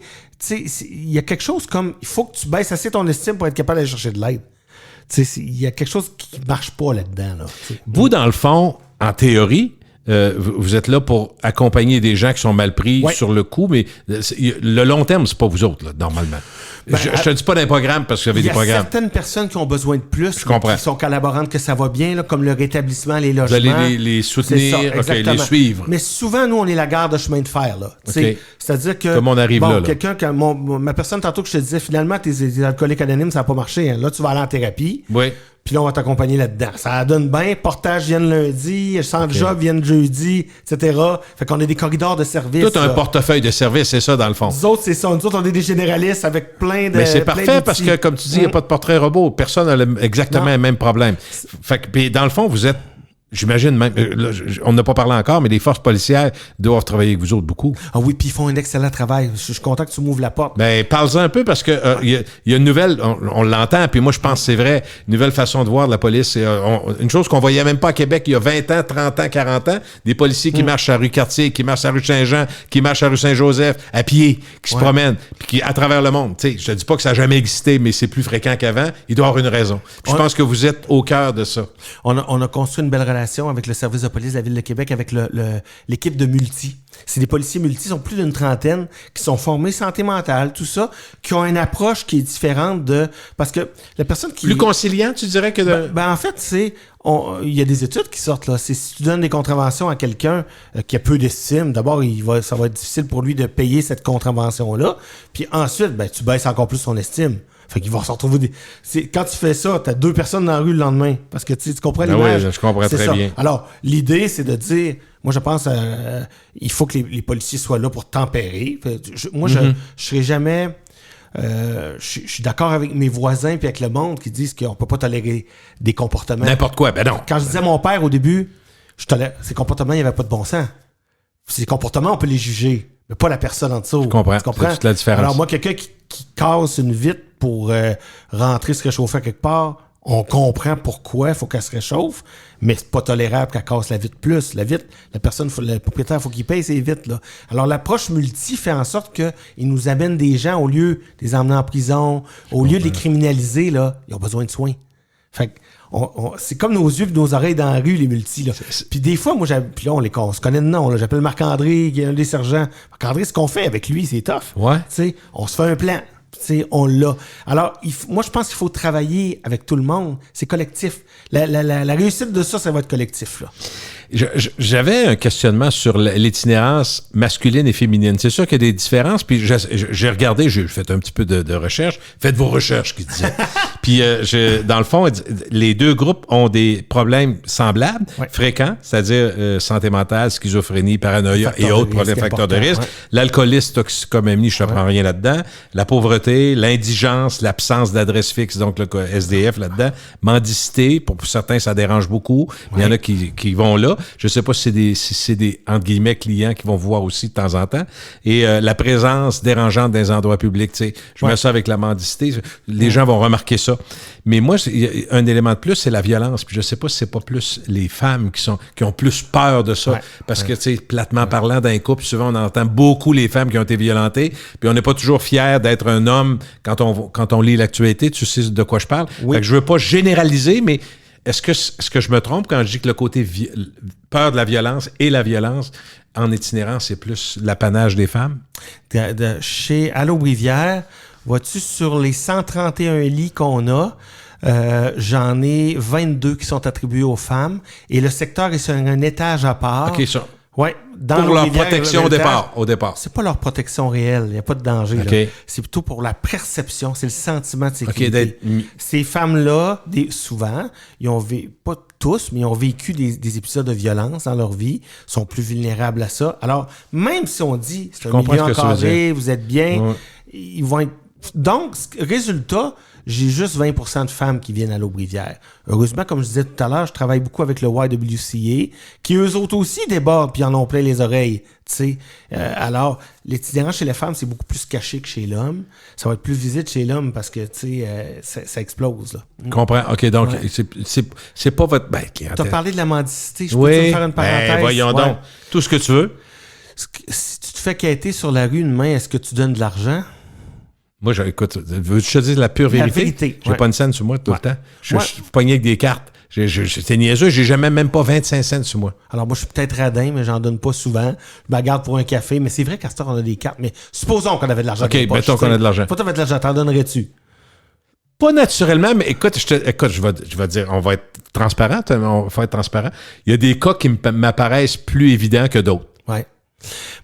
Il y a quelque chose comme... Il faut que tu baisses assez ton estime pour être capable d'aller chercher de l'aide. Il y a quelque chose qui marche pas là-dedans. Là, vous, dans le fond, en théorie... vous êtes là pour accompagner des gens qui sont mal pris sur le coup, mais le long terme, c'est pas vous autres, là, normalement. Je te dis pas d'un programme parce que vous avez des programmes. Il y a certaines personnes qui ont besoin de plus, qui sont collaborantes, que ça va bien, là, comme le rétablissement, les logements. Vous allez les soutenir, les suivre. Mais souvent, nous, on est la gare de chemin de fer. Là, c'est-à-dire que... Comme on arrive là. Ma personne, tantôt que je te disais, finalement, tes alcooliques anonymes, ça n'a pas marché. Hein. Là, tu vas aller en thérapie. Oui. puis là, on va t'accompagner là-dedans. Ça donne bien, portage viennent lundi, centre job viennent jeudi, etc. Fait qu'on a des corridors de services. Tout un portefeuille de services, c'est ça, dans le fond. Nous autres, c'est ça. Nous autres, on est des généralistes avec plein de. Mais c'est parfait parce que, comme tu dis, il n'y a pas de portrait robot. Personne n'a exactement le même problème. Fait que, puis dans le fond, vous êtes. J'imagine même, là, on n'a pas parlé encore, mais les forces policières doivent travailler avec vous autres beaucoup. Ah oui, puis ils font un excellent travail. Je suis content que tu m'ouvres la porte. Ben, parle-en un peu parce que il y a une nouvelle, on l'entend, puis moi je pense que c'est vrai, une nouvelle façon de voir de la police. Une chose qu'on voyait même pas à Québec il y a 20 ans, 30 ans, 40 ans, des policiers qui marchent à rue Cartier, qui marchent à rue Saint-Jean, qui marchent à rue Saint-Joseph, à pied, qui se promènent, puis qui à travers le monde. Tu sais, je te dis pas que ça n'a jamais existé, mais c'est plus fréquent qu'avant. Il doit y avoir une raison. Puis je pense que vous êtes au cœur de ça. On a construit une belle relation avec le service de police de la Ville de Québec, avec l'équipe de Multi. C'est des policiers multi, ils sont plus d'une trentaine, qui sont formés santé mentale, tout ça, qui ont une approche qui est différente de... Parce que la personne qui... Plus conciliant, tu dirais que de... en fait, c'est... Il y a des études qui sortent, là. C'est si tu donnes des contraventions à quelqu'un qui a peu d'estime, d'abord, ça va être difficile pour lui de payer cette contravention-là. Puis ensuite, tu baisses encore plus son estime. Fait qu'il va se retrouver quand tu fais ça, t'as 2 personnes dans la rue le lendemain. Parce que tu comprends l'image. Oui, je comprends très bien. Alors, l'idée, c'est de dire, moi, je pense, il faut que les policiers soient là pour tempérer. Je serai jamais... je suis d'accord avec mes voisins puis avec le monde qui disent qu'on peut pas tolérer des comportements. N'importe quoi, ben non. Quand je disais à mon père au début, ces comportements, il n'y avait pas de bon sens. Ces comportements, on peut les juger, mais pas la personne en dessous. Je comprends. Tu comprends? C'est toute la différence. Alors moi, quelqu'un qui casse une vitre pour rentrer se réchauffer à quelque part, on comprend pourquoi il faut qu'elle se réchauffe, mais c'est pas tolérable qu'elle casse la vitre plus. La vitre, le propriétaire, il faut qu'il paye ses vitres, là. Alors, l'approche multi fait en sorte qu'il nous amène des gens, au lieu de les emmener en prison, au lieu de les criminaliser, là, ils ont besoin de soins. Fait que, c'est comme nos yeux et nos oreilles dans la rue, les multis, là. Puis des fois, moi, puis là, on se connaît de nom, là. J'appelle Marc-André, qui est un des sergents. Marc-André, ce qu'on fait avec lui, c'est tough. Ouais. Tu sais, on se fait un plan. T'sais, on l'a. Alors, moi, je pense qu'il faut travailler avec tout le monde. C'est collectif. La réussite de ça va être collectif, là. J'avais un questionnement sur l'itinérance masculine et féminine. C'est sûr qu'il y a des différences. Puis j'ai regardé, j'ai fait un petit peu de recherche. Faites vos recherches, qui disait. Puis dans le fond, les 2 groupes ont des problèmes semblables, fréquents, c'est-à-dire santé mentale, schizophrénie, paranoïa et autres problèmes facteurs de risque. L'alcoolisme, toxicomanie, je ne t'apprends rien là-dedans. La pauvreté, l'indigence, l'absence d'adresse fixe, donc le SDF là-dedans. Mendicité, pour certains, ça dérange beaucoup. Il y en a qui vont là. Je ne sais pas si c'est des, entre guillemets, clients qui vont voir aussi de temps en temps. Et la présence dérangeante dans les endroits publics, tu sais, je mets ça avec la mendicité. Les gens vont remarquer ça. Mais moi, un élément de plus, c'est la violence. Puis je ne sais pas si c'est pas plus les femmes qui ont plus peur de ça. Parce que, tu sais, platement parlant, dans un couple, souvent, on entend beaucoup les femmes qui ont été violentées. Puis on n'est pas toujours fier d'être un homme quand on lit l'actualité. Tu sais de quoi je parle. Fait que je veux pas généraliser, mais est-ce que je me trompe quand je dis que le côté peur de la violence et la violence en itinérance, c'est plus l'apanage des femmes? Chez Allo-Brivière, vois-tu, sur les 131 lits qu'on a, j'en ai 22 qui sont attribués aux femmes et le secteur est sur un étage à part. OK, ça. Ouais, pour leur protection au départ. C'est pas leur protection réelle, il n'y a pas de danger. Okay. Là. C'est plutôt pour la perception, c'est le sentiment de sécurité. Ces femmes-là, souvent, ils ont pas tous, mais ils ont vécu des épisodes de violence dans leur vie, sont plus vulnérables à ça. Alors, même si on dit, c'est un milieu encadré, vous êtes bien, ils vont être... Donc, résultat, j'ai juste 20% de femmes qui viennent à l'Aubrivière. Heureusement, comme je disais tout à l'heure, je travaille beaucoup avec le YWCA, qui eux autres aussi débordent puis en ont plein les oreilles. Alors, l'itinérance chez les femmes, c'est beaucoup plus caché que chez l'homme. Ça va être plus visible chez l'homme parce que ça explose. Là. Je comprends. OK, donc c'est pas votre... Tu as parlé de la mendicité. Je peux te faire une parenthèse? Voyons donc. Tout ce que tu veux. Si tu te fais quêter sur la rue une main, est-ce que tu donnes de l'argent? Moi, écoute, veux-tu que je te dise la pure vérité? La vérité, j'ai pas une scène sur moi tout le temps. Je suis pogné avec des cartes. C'est niaiseux, j'ai jamais même pas 25 cents sur moi. Alors moi, je suis peut-être radin, mais j'en donne pas souvent. Je me garde pour un café, mais c'est vrai qu'à ce temps, on a des cartes. Mais supposons qu'on avait de l'argent. OK, mettons qu'on a de l'argent. Pas tu avais de l'argent, t'en donnerais-tu? Pas naturellement, mais écoute, je vais dire, on va être transparent. On va être transparent. Il y a des cas qui m'apparaissent plus évidents que d'autres. Ouais.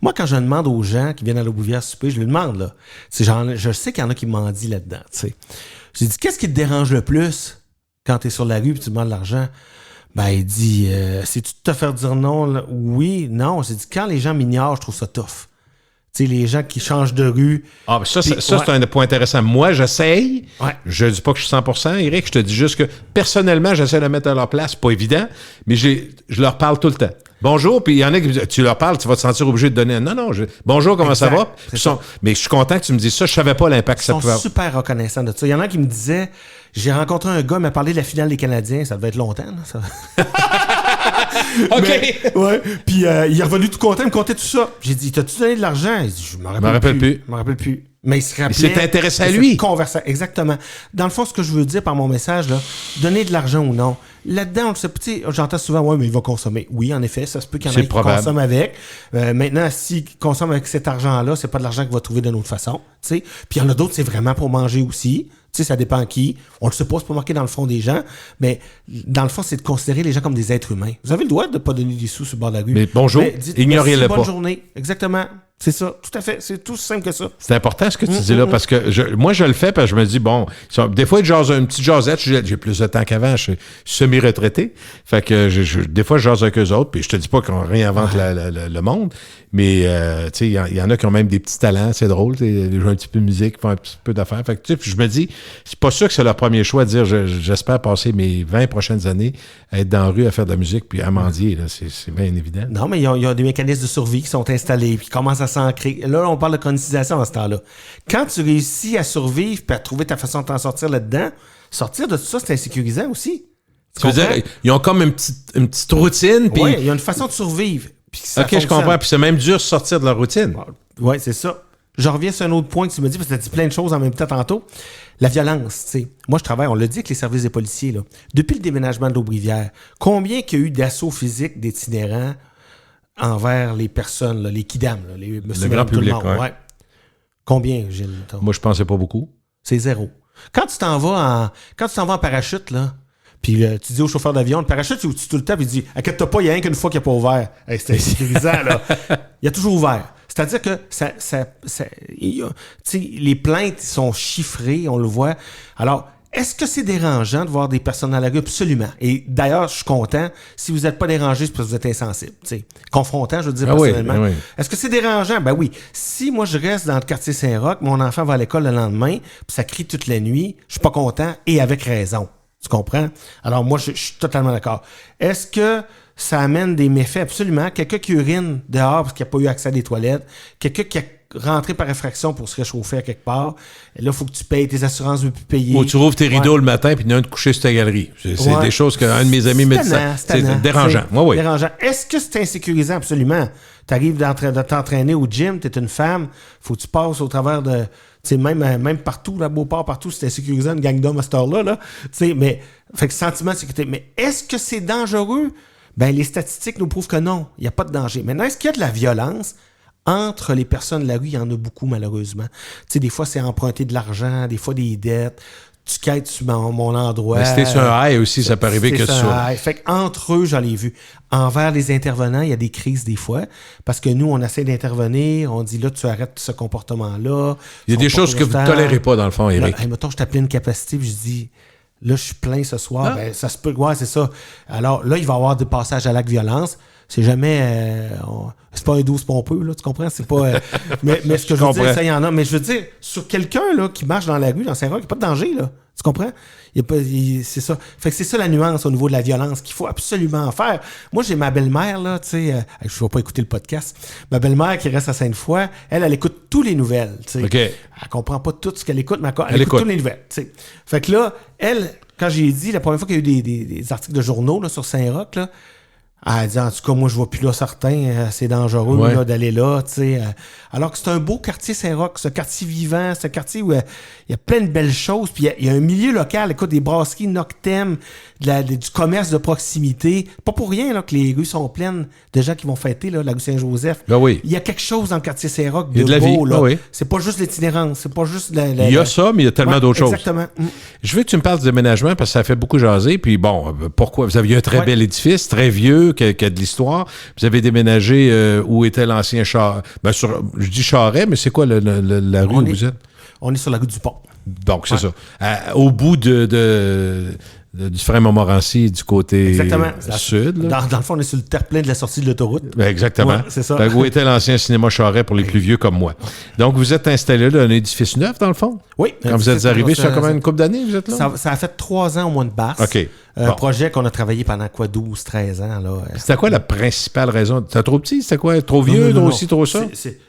Moi, quand je demande aux gens qui viennent à l'Aubrivière souper, je leur demande, là. Je sais qu'il y en a qui m'en disent là-dedans, tu sais. J'ai dit, qu'est-ce qui te dérange le plus quand tu es sur la rue et tu demandes de l'argent, ben, il dit, c'est-tu de te faire dire non? Là? Oui, non. J'ai dit, quand les gens m'ignorent, je trouve ça tough. Tu sais, les gens qui changent de rue. Ah, ça, c'est un point intéressant. Moi, j'essaye. Ouais. Je ne dis pas que je suis 100%, Eric. Je te dis juste que, personnellement, j'essaie de le mettre à leur place. C'est pas évident, mais je leur parle tout le temps. Bonjour, puis il y en a qui tu leur parles, tu vas te sentir obligé de donner non, bonjour, comment ça va? Mais je suis content que tu me dises ça, je savais pas l'impact que ça pouvait avoir. Ils sont super reconnaissants de ça. Il y en a qui me disaient, j'ai rencontré un gars, il m'a parlé de la finale des Canadiens, ça devait être longtemps, là, ça. OK. Mais, ouais. Puis il est revenu tout content, il me contait tout ça. J'ai dit, t'as-tu donné de l'argent? Il dit, je me rappelle plus. Je me rappelle plus. Mais il se rappelait. Il s'est intéressé à lui. Exactement. Dans le fond, ce que je veux dire par mon message, là, donner de l'argent ou non. Là-dedans, j'entends souvent, ouais, mais il va consommer. Oui, en effet, ça se peut qu'il y en ait qui consomment avec. Maintenant, s'il consomme avec cet argent-là, c'est pas de l'argent qu'il va trouver d'une autre façon. T'sais. Puis il y en a d'autres, c'est vraiment pour manger aussi. Tu sais, ça dépend qui. On le sait pas, c'est pas marqué dans le fond des gens. Mais dans le fond, c'est de considérer les gens comme des êtres humains. Vous avez le droit de ne pas donner des sous sur le bord de la rue. Mais bonjour, ignorez-le pas. Bonne journée. Exactement. C'est ça, tout à fait. C'est tout simple que ça. C'est important ce que tu dis là, parce que moi, je le fais, parce que je me dis, bon, des fois, une petite jasette, j'ai plus de temps qu'avant, je suis semi-retraité. Fait que des fois, je jase avec eux autres, puis je te dis pas qu'on réinvente le monde, mais tu sais, il y en a qui ont même des petits talents, c'est drôle, ils jouent un petit peu de musique, font un petit peu d'affaires. Fait que tu sais, puis je me dis, c'est pas sûr que c'est leur premier choix de dire, j'espère passer mes 20 prochaines années à être dans la rue à faire de la musique, puis à mendier, là, c'est bien évident. Non, mais il y a des mécanismes de survie qui sont installés, puis commencent à s'ancrer. Là, on parle de colonisation à ce temps-là. Quand tu réussis à survivre et à trouver ta façon de t'en sortir là-dedans, sortir de tout ça, c'est insécurisant aussi. Tu veux dire, ils ont comme une petite routine. Oui, il y a une façon de survivre. OK, je comprends. Puis c'est même dur de sortir de leur routine. Oui, c'est ça. Je reviens sur un autre point que tu me dis, parce que tu as dit plein de choses en même temps tantôt. La violence, tu sais. Moi, je travaille, on l'a dit avec les services des policiers, là. Depuis le déménagement de l'Aubrivière, combien qu'il y a eu d'assauts physiques d'itinérants envers les personnes, là, les kidam, là, les monsieur, le grand public, ouais. Combien, Gilles? Moi, je pensais pas beaucoup. C'est zéro. Quand tu t'en vas en parachute, là, puis tu dis au chauffeur d'avion, le parachute, tu tout le temps, puis il dit, inquiète-toi pas, il y a rien qu'une fois qu'il n'a pas ouvert. Hey, c'est insécurisant, là. Il a toujours ouvert. C'est-à-dire que les plaintes sont chiffrées, on le voit. Alors, est-ce que c'est dérangeant de voir des personnes dans la rue? Absolument. Et d'ailleurs, je suis content. Si vous n'êtes pas dérangé, c'est parce que vous êtes insensible. T'sais. Confrontant, je veux dire personnellement. Oui. Est-ce que c'est dérangeant? Ben oui. Si moi, je reste dans le quartier Saint-Roch, mon enfant va à l'école le lendemain, puis ça crie toute la nuit, je suis pas content, et avec raison. Tu comprends? Alors moi, je suis totalement d'accord. Est-ce que ça amène des méfaits? Absolument. Quelqu'un qui urine dehors parce qu'il n'a pas eu accès à des toilettes, quelqu'un qui a rentré par effraction pour se réchauffer à quelque part, et là, il faut que tu payes, tes assurances ne plus payer. Ou tu rouvres tes rideaux le matin puis il y en a un de coucher sur ta galerie. C'est des choses qu'un de mes amis me dit. C'est dérangeant. Oui. Dérangeant. Est-ce que c'est insécurisant? Absolument. Tu arrives de t'entraîner au gym, tu es une femme, faut que tu passes au travers de... Tu sais, même partout, là, Beauport, partout, c'est insécurisant, une gang d'hommes à cette heure-là, là. Tu sais, mais... Fait que sentiment de sécurité. Mais est-ce que c'est dangereux? Ben, les statistiques nous prouvent que non. Il n'y a pas de danger. Maintenant, est-ce qu'il y a de la violence? Entre les personnes de la rue, il y en a beaucoup, malheureusement. Tu sais, des fois, c'est emprunter de l'argent, des fois, des dettes. Tu quêtes sur mon endroit. Mais c'était sur un high aussi, ça peut arriver que ça. Fait qu'entre eux, j'en ai vu. Envers les intervenants, il y a des crises des fois. Parce que nous, on essaie d'intervenir. On dit là, tu arrêtes ce comportement-là. Il y a des choses que vous ne tolérez pas, dans le fond, Éric. Mettons, je t'appelle une capacité, puis je dis... Là, je suis plein ce soir. Ben, ça se peut. Ouais, c'est ça. Alors là, il va y avoir des passages à l'acte violence. C'est jamais... c'est pas un 12 pompeux, là, tu comprends? C'est pas... mais ce que je veux dire, ça, il y en a. Mais je veux dire, sur quelqu'un là qui marche dans la rue, dans Saint-Roch, il n'y a pas de danger, là. Tu comprends? C'est ça. Fait que c'est ça la nuance au niveau de la violence qu'il faut absolument faire. Moi, j'ai ma belle-mère, là, tu sais... je ne vais pas écouter le podcast. Ma belle-mère qui reste à Sainte-Foy, elle écoute tous les nouvelles, tu sais. Okay. Elle comprend pas tout ce qu'elle écoute, mais elle écoute toutes les nouvelles, tu sais. Fait que là, elle, quand j'ai dit, la première fois qu'il y a eu des articles de journaux là, sur Saint-Roch, là, elle a dit, en tout cas, moi, je vois plus là certains, c'est dangereux là, d'aller là, tu sais. Alors que c'est un beau quartier Saint-Roch, ce quartier vivant, ce quartier où il y a plein de belles choses, puis il y a un milieu local, écoute, des brasseries Noctem, du commerce de proximité. Pas pour rien là, que les rues sont pleines de gens qui vont fêter, là, la rue Saint-Joseph. Ben oui. Il y a quelque chose dans le quartier Saint-Roch de la beau, vie. là. Ben oui. C'est pas juste l'itinérance, c'est pas juste il y a ça, mais il y a tellement d'autres choses. Exactement. Je veux que tu me parles du déménagement parce que ça fait beaucoup jaser. Puis bon, pourquoi? Vous aviez un très bel édifice, très vieux, qui a de l'histoire. Vous avez déménagé où était l'ancien Charret. Ben, je dis Charret, mais c'est quoi la rue où vous êtes? On est sur la rue du Pont. Donc, c'est ça. Au bout de du frein Montmorency du côté sud. Dans le fond, on est sur le terre-plein de la sortie de l'autoroute. Exactement. Ouais, c'est ça. Où était l'ancien cinéma Charest pour les plus vieux comme moi. Donc, vous êtes installé là, un édifice neuf, dans le fond? Oui. Quand vous êtes arrivé, ça a combien une couple d'années, vous êtes là? Ça a fait 3 ans au mois de mars. OK. Un projet qu'on a travaillé pendant 12, 13 ans. Là. C'était quoi la principale raison? C'était trop petit? C'était quoi? Trop vieux? Non. Trop ça?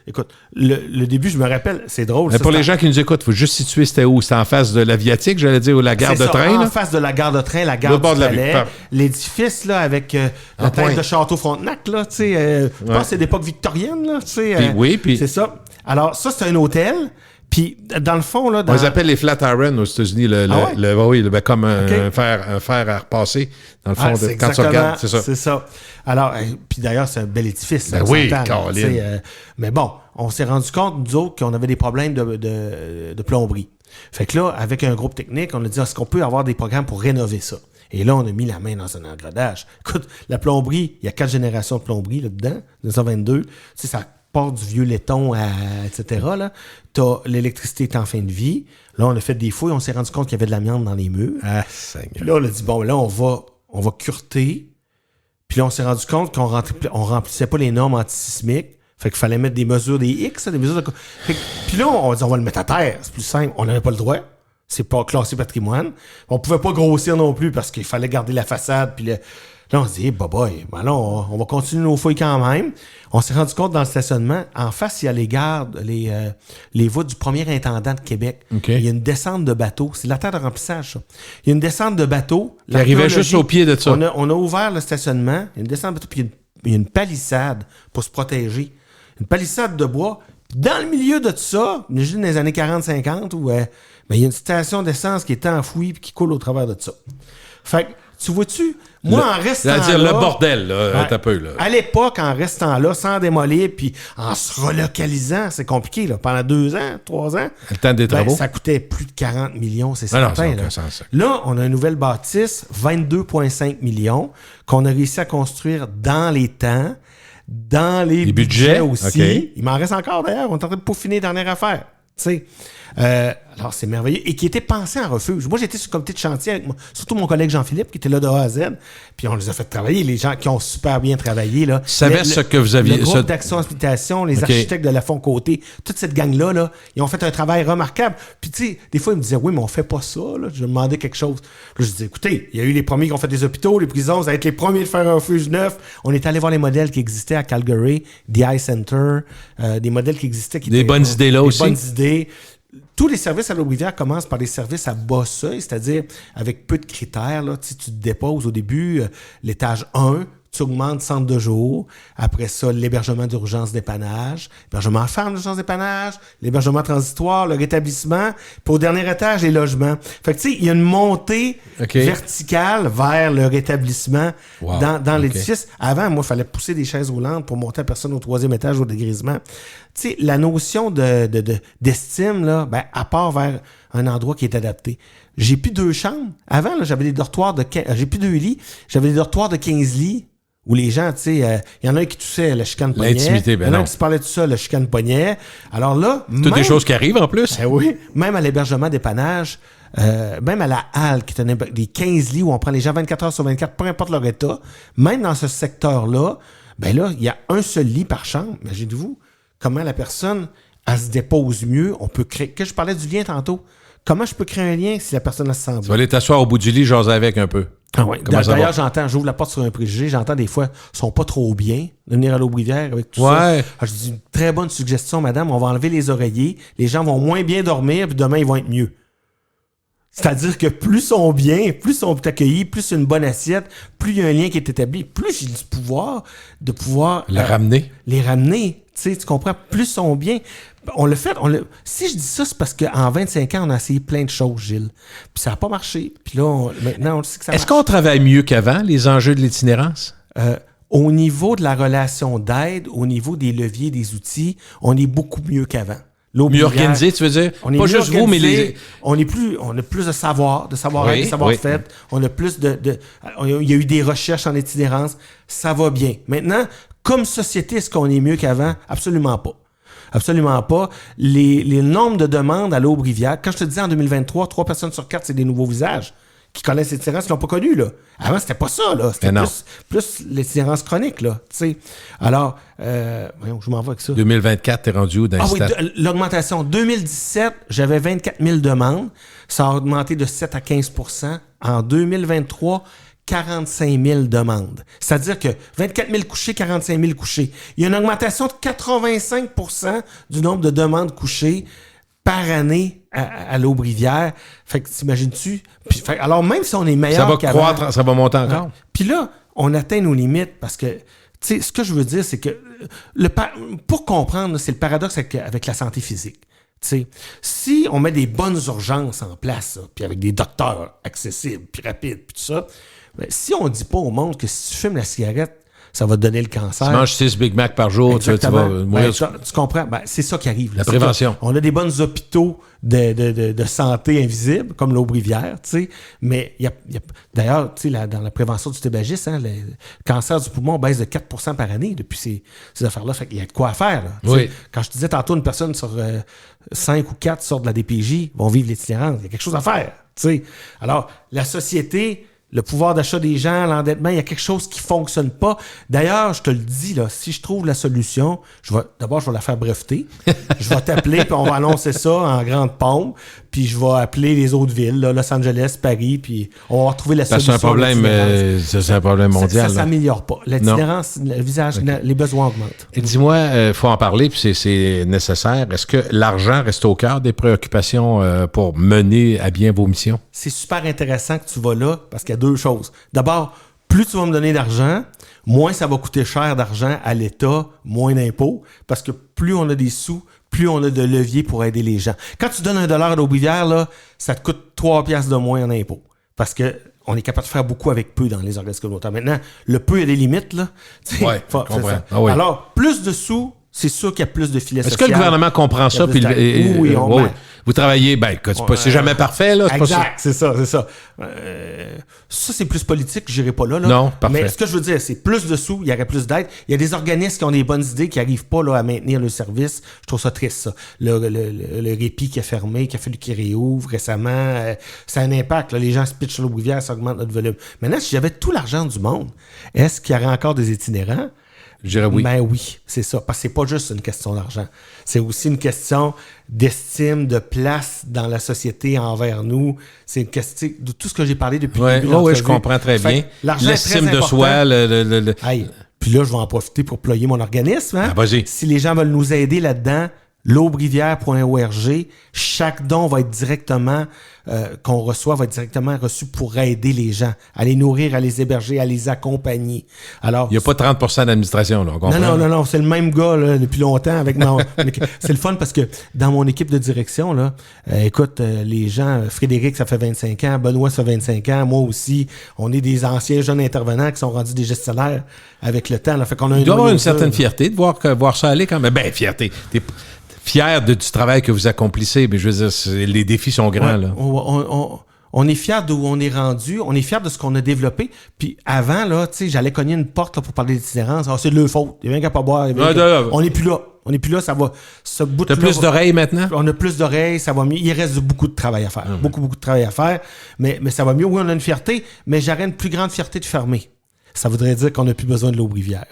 Écoute, le début, je me rappelle, c'est drôle. Mais pour les gens qui nous écoutent, il faut juste situer c'était où? C'était en face de l'Aviatique, j'allais dire, ou la gare de train? En face de la gare de train, la gare du Palais. L'édifice, là, avec la tête de Château Frontenac, là, tu sais, je pense que c'est d'époque victorienne, là, tu sais. Puis c'est ça. Alors, ça, c'est un hôtel. Puis, dans le fond, là... On les appelle les Flatiron aux États-Unis, comme un fer à repasser, dans le fond, quand tu regardes, c'est ça. C'est ça. Alors, puis d'ailleurs, c'est un bel édifice. Ben oui, Caroline. Mais bon, on s'est rendu compte, nous autres, qu'on avait des problèmes de plomberie. Fait que là, avec un groupe technique, on a dit, est-ce qu'on peut avoir des programmes pour rénover ça? Et là, on a mis la main dans un engrenage. Écoute, la plomberie, il y a 4 générations de plomberie là-dedans, 1922. Tu sais, ça part du vieux laiton, etc. Là. T'as l'électricité est en fin de vie. Là, on a fait des fouilles, on s'est rendu compte qu'il y avait de l'amiante dans les murs. Puis là, on a dit, bon, là, on va cureter. Puis là, on s'est rendu compte qu'on remplissait pas les normes antisismiques. Fait qu'il fallait mettre des mesures des X, des mesures de... Puis là, on a dit, on va le mettre à terre. C'est plus simple. On n'avait pas le droit. C'est pas classé patrimoine. On pouvait pas grossir non plus parce qu'il fallait garder la façade. Puis là, on se dit, hey, ben là, on va continuer nos fouilles quand même. On s'est rendu compte dans le stationnement, en face, il y a les gardes, les voies du premier intendant de Québec. Okay. Il y a une descente de bateau. C'est la terre de remplissage, ça. Il y a une descente de bateau. Il arrivait juste au pied de ça. On a ouvert le stationnement. Il y a une descente de bateau, puis il y a une palissade pour se protéger. Une palissade de bois. Dans le milieu de tout ça, juste dans les années 40-50, où il y a une station d'essence qui est enfouie et qui coule au travers de ça. Fait que, tu vois-tu, moi, en restant là... C'est-à-dire le bordel, là, un peu, là. À l'époque, en restant là, sans démolir, puis en se relocalisant, c'est compliqué, là. Pendant 2 ans, 3 ans... Le temps des travaux? Ça coûtait plus de 40 millions, c'est certain. Là, on a une nouvelle bâtisse, 22,5 millions, qu'on a réussi à construire dans les temps, dans les budgets aussi. Okay. Il m'en reste encore, d'ailleurs. On est en train de peaufiner les dernières affaires. Tu sais... alors, c'est merveilleux. Et qui était pensé en refuge. Moi, j'étais sur le comité de chantier avec surtout mon collègue Jean-Philippe, qui était là de A à Z. Puis on les a fait travailler. Les gens qui ont super bien travaillé. Là. Ce que vous aviez... Le groupe d'Action Hospitation, les architectes de Lafont Côté, toute cette gang-là, là, ils ont fait un travail remarquable. Puis, tu sais, des fois, ils me disaient, oui, mais on fait pas ça. Là. Je me demandais quelque chose. Puis là, je disais, écoutez, il y a eu les premiers qui ont fait des hôpitaux, les prisons, vous allez être les premiers de faire un refuge neuf. On est allé voir les modèles qui existaient à Calgary, The Eye Center, des modèles qui existaient. Des bonnes idées là aussi. Des bonnes idées. Tous les services à l'Aubrivière commencent par des services à bas seuil, c'est-à-dire avec peu de critères. Là, tu te déposes au début, l'étage 1, tu augmentes centre de jour. Après ça, l'hébergement d'urgence dépannage, l'hébergement ferme d'urgence dépannage, l'hébergement transitoire, le rétablissement. Puis au dernier étage, les logements. Fait que tu sais, il y a une montée verticale vers le rétablissement dans l'édifice. Avant, moi, il fallait pousser des chaises roulantes pour monter la personne au 3e étage au dégrisement. Tu sais, la notion d'estime, là, ben, à part vers un endroit qui est adapté. J'ai plus 2 chambres. Avant, là, j'avais des dortoirs j'ai plus 2 lits. J'avais des dortoirs de 15 lits où les gens, tu sais, il y en a un qui toussait le chicane-poignet. L'intimité, ben non. Il y en a un qui se parlait de ça, le chicane-poignet. Alors là... Toutes des choses qui arrivent en plus. Ben oui. Même à l'hébergement dépannage, même à la halle qui tenait des 15 lits où on prend les gens 24 heures sur 24, peu importe leur état, même dans ce secteur-là, ben là, il y a un seul lit par chambre. Imaginez-vous comment la personne, elle se dépose mieux. On peut créer... Que je parlais du lien tantôt. Comment je peux créer un lien si la personne se sent bien? Tu vas aller t'asseoir au bout du lit, jaser avec un peu. Ah ouais. D'ailleurs, j'ouvre la porte sur un préjugé, j'entends des fois, ils sont pas trop bien de venir à l'Aubrivière avec tout ça. Alors, je dis, une très bonne suggestion, madame, on va enlever les oreillers, les gens vont moins bien dormir, puis demain, ils vont être mieux. C'est-à-dire que plus ils sont bien, plus ils sont accueillis, plus c'est une bonne assiette, plus il y a un lien qui est établi, plus j'ai du pouvoir de pouvoir... Les ramener. Tu comprends? Plus ils sont bien. On l'a fait. Si je dis ça, c'est parce qu'en 25 ans, on a essayé plein de choses, Gilles. Puis ça n'a pas marché. Puis là, maintenant, on sait que ça marche. Est-ce qu'on travaille mieux qu'avant, les enjeux de l'itinérance? Au niveau de la relation d'aide, au niveau des leviers, des outils, on est beaucoup mieux qu'avant. Mieux organisé, tu veux dire? Pas juste vous, mais les... On a plus de savoir-être, de savoir-fait. On a plus il y a eu des recherches en itinérance. Ça va bien. Maintenant, comme société, est-ce qu'on est mieux qu'avant? Absolument pas. Absolument pas. Les nombres de demandes à l'Aubrivière, quand je te disais en 2023, 3 personnes sur 4, c'est des nouveaux visages. qui connaissent l'itinérance qui l'ont pas connu, là. Avant, c'était pas ça, là. C'était plus l'itinérance chronique, là. T'sais. Alors, voyons, je m'en vais avec ça. 2024, t'es rendu où dans oui, l'augmentation. 2017, j'avais 24 000 demandes. Ça a augmenté de 7 à 15 %. En 2023, 45 000 demandes. C'est-à-dire que 24 000 couchés, 45 000 couchés. Il y a une augmentation de 85 % du nombre de demandes couchées par année à l'Aubrivière. Fait que t'imagines-tu? Alors, même si on est meilleur ça va croître, ça va monter encore. Ouais. Puis là, on atteint nos limites parce que, tu sais, ce que je veux dire, c'est que, pour comprendre, c'est le paradoxe avec la santé physique. T'sais, si on met des bonnes urgences en place, puis avec des docteurs accessibles, puis rapides, puis tout ça, ben, si on ne dit pas au monde que si tu fumes la cigarette, ça va te donner le cancer. Tu manges 6 Big Mac par jour, tu vas mourir. Tu comprends? Ben, c'est ça qui arrive. La prévention. On a des bons hôpitaux de santé invisibles, comme l'Aubrivière, tu sais, mais d'ailleurs, tu sais, dans la prévention du tabagisme, le cancer du poumon baisse de 4 % par année depuis ces affaires-là. Fait qu'il y a de quoi à faire. Là, oui. Quand je te disais tantôt, une personne sur 5 ou 4 sort de la DPJ, vont vivre l'itinérance. Il y a quelque chose à faire. Tu sais. Alors, la société... Le pouvoir d'achat des gens, l'endettement, il y a quelque chose qui fonctionne pas. D'ailleurs, je te le dis, là, si je trouve la solution, d'abord, je vais la faire breveter. Je vais t'appeler, puis on va annoncer ça en grande pompe. Puis je vais appeler les autres villes, là, Los Angeles, Paris, puis on va retrouver la solution. C'est un problème mondial. Ça s'améliore pas. L'itinérance, le visage, les besoins augmentent. Et dis-moi, il faut en parler, puis c'est nécessaire. Est-ce que l'argent reste au cœur des préoccupations pour mener à bien vos missions? C'est super intéressant que tu vas là, parce qu'il y a deux choses. D'abord, plus tu vas me donner d'argent, moins ça va coûter cher d'argent à l'État, moins d'impôts, parce que plus on a des sous, plus on a de levier pour aider les gens. Quand tu donnes $1 à l'Aubrivière, là, ça te coûte 3 piastres de moins en impôts. Parce que on est capable de faire beaucoup avec peu dans les organismes communautaires. Maintenant, le peu, il y a des limites, là. Oui, je comprends. Ah oui. Alors, plus de sous, c'est sûr qu'il y a plus de filets sociaux. Est-ce que le gouvernement comprend ça? Puis oui, vous travaillez, c'est jamais parfait, là. Exact, c'est ça. Ça, c'est plus politique, je n'irai pas là. Non, parfait. Mais ce que je veux dire, c'est plus de sous, il y aurait plus d'aide. Il y a des organismes qui ont des bonnes idées, qui n'arrivent pas là, à maintenir le service. Je trouve ça triste, ça. Le répit qui a fermé, qui a fallu qu'il réouvre récemment, ça a un impact. Là. Les gens se pitchent sur l'Aubrivière, ça augmente notre volume. Maintenant, si j'avais tout l'argent du monde, est-ce qu'il y aurait encore des itinérants? Je dirais oui. Ben oui, c'est ça. Parce que c'est pas juste une question d'argent. C'est aussi une question d'estime, de place dans la société envers nous. C'est une question de tout ce que j'ai parlé depuis le début de l'entrevue. Oui, je comprends très bien. L'estime de soi, Puis là, je vais en profiter pour ployer mon organisme. Hein? Ah, vas-y. Si les gens veulent nous aider là-dedans, l'aubrivière.org, chaque don va être directement qu'on reçoit va être directement reçu pour aider les gens, à les nourrir, à les héberger, à les accompagner. Alors, il n'y a pas 30 % d'administration, là, on comprend. Non, c'est le même gars là, depuis longtemps avec c'est le fun parce que dans mon équipe de direction, là, écoute, les gens, Frédéric, ça fait 25 ans, Benoît, ça fait 25 ans, moi aussi, on est des anciens jeunes intervenants qui sont rendus des gestionnaires avec le temps. Là, fait qu'on a il doit avoir une certaine fierté de voir ça aller quand même. Ben, fierté. T'es fier du travail que vous accomplissez, mais je veux dire, les défis sont grands. Là. On est fiers d'où on est rendu, on est fiers de ce qu'on a développé. Puis avant, là, tu sais, j'allais cogner une porte là, pour parler d'itinérance. Ah, c'est de leur faute. Il y a rien qu'à pas boire. On n'est plus là. On n'est plus là, ça va. Ce bout T'as plus d'oreilles maintenant? On a plus d'oreilles, ça va mieux. Il reste beaucoup de travail à faire. Beaucoup de travail à faire. Mais ça va mieux. Oui, on a une fierté, mais j'aurais une plus grande fierté de fermer. Ça voudrait dire qu'on n'a plus besoin de l'Aubrivière.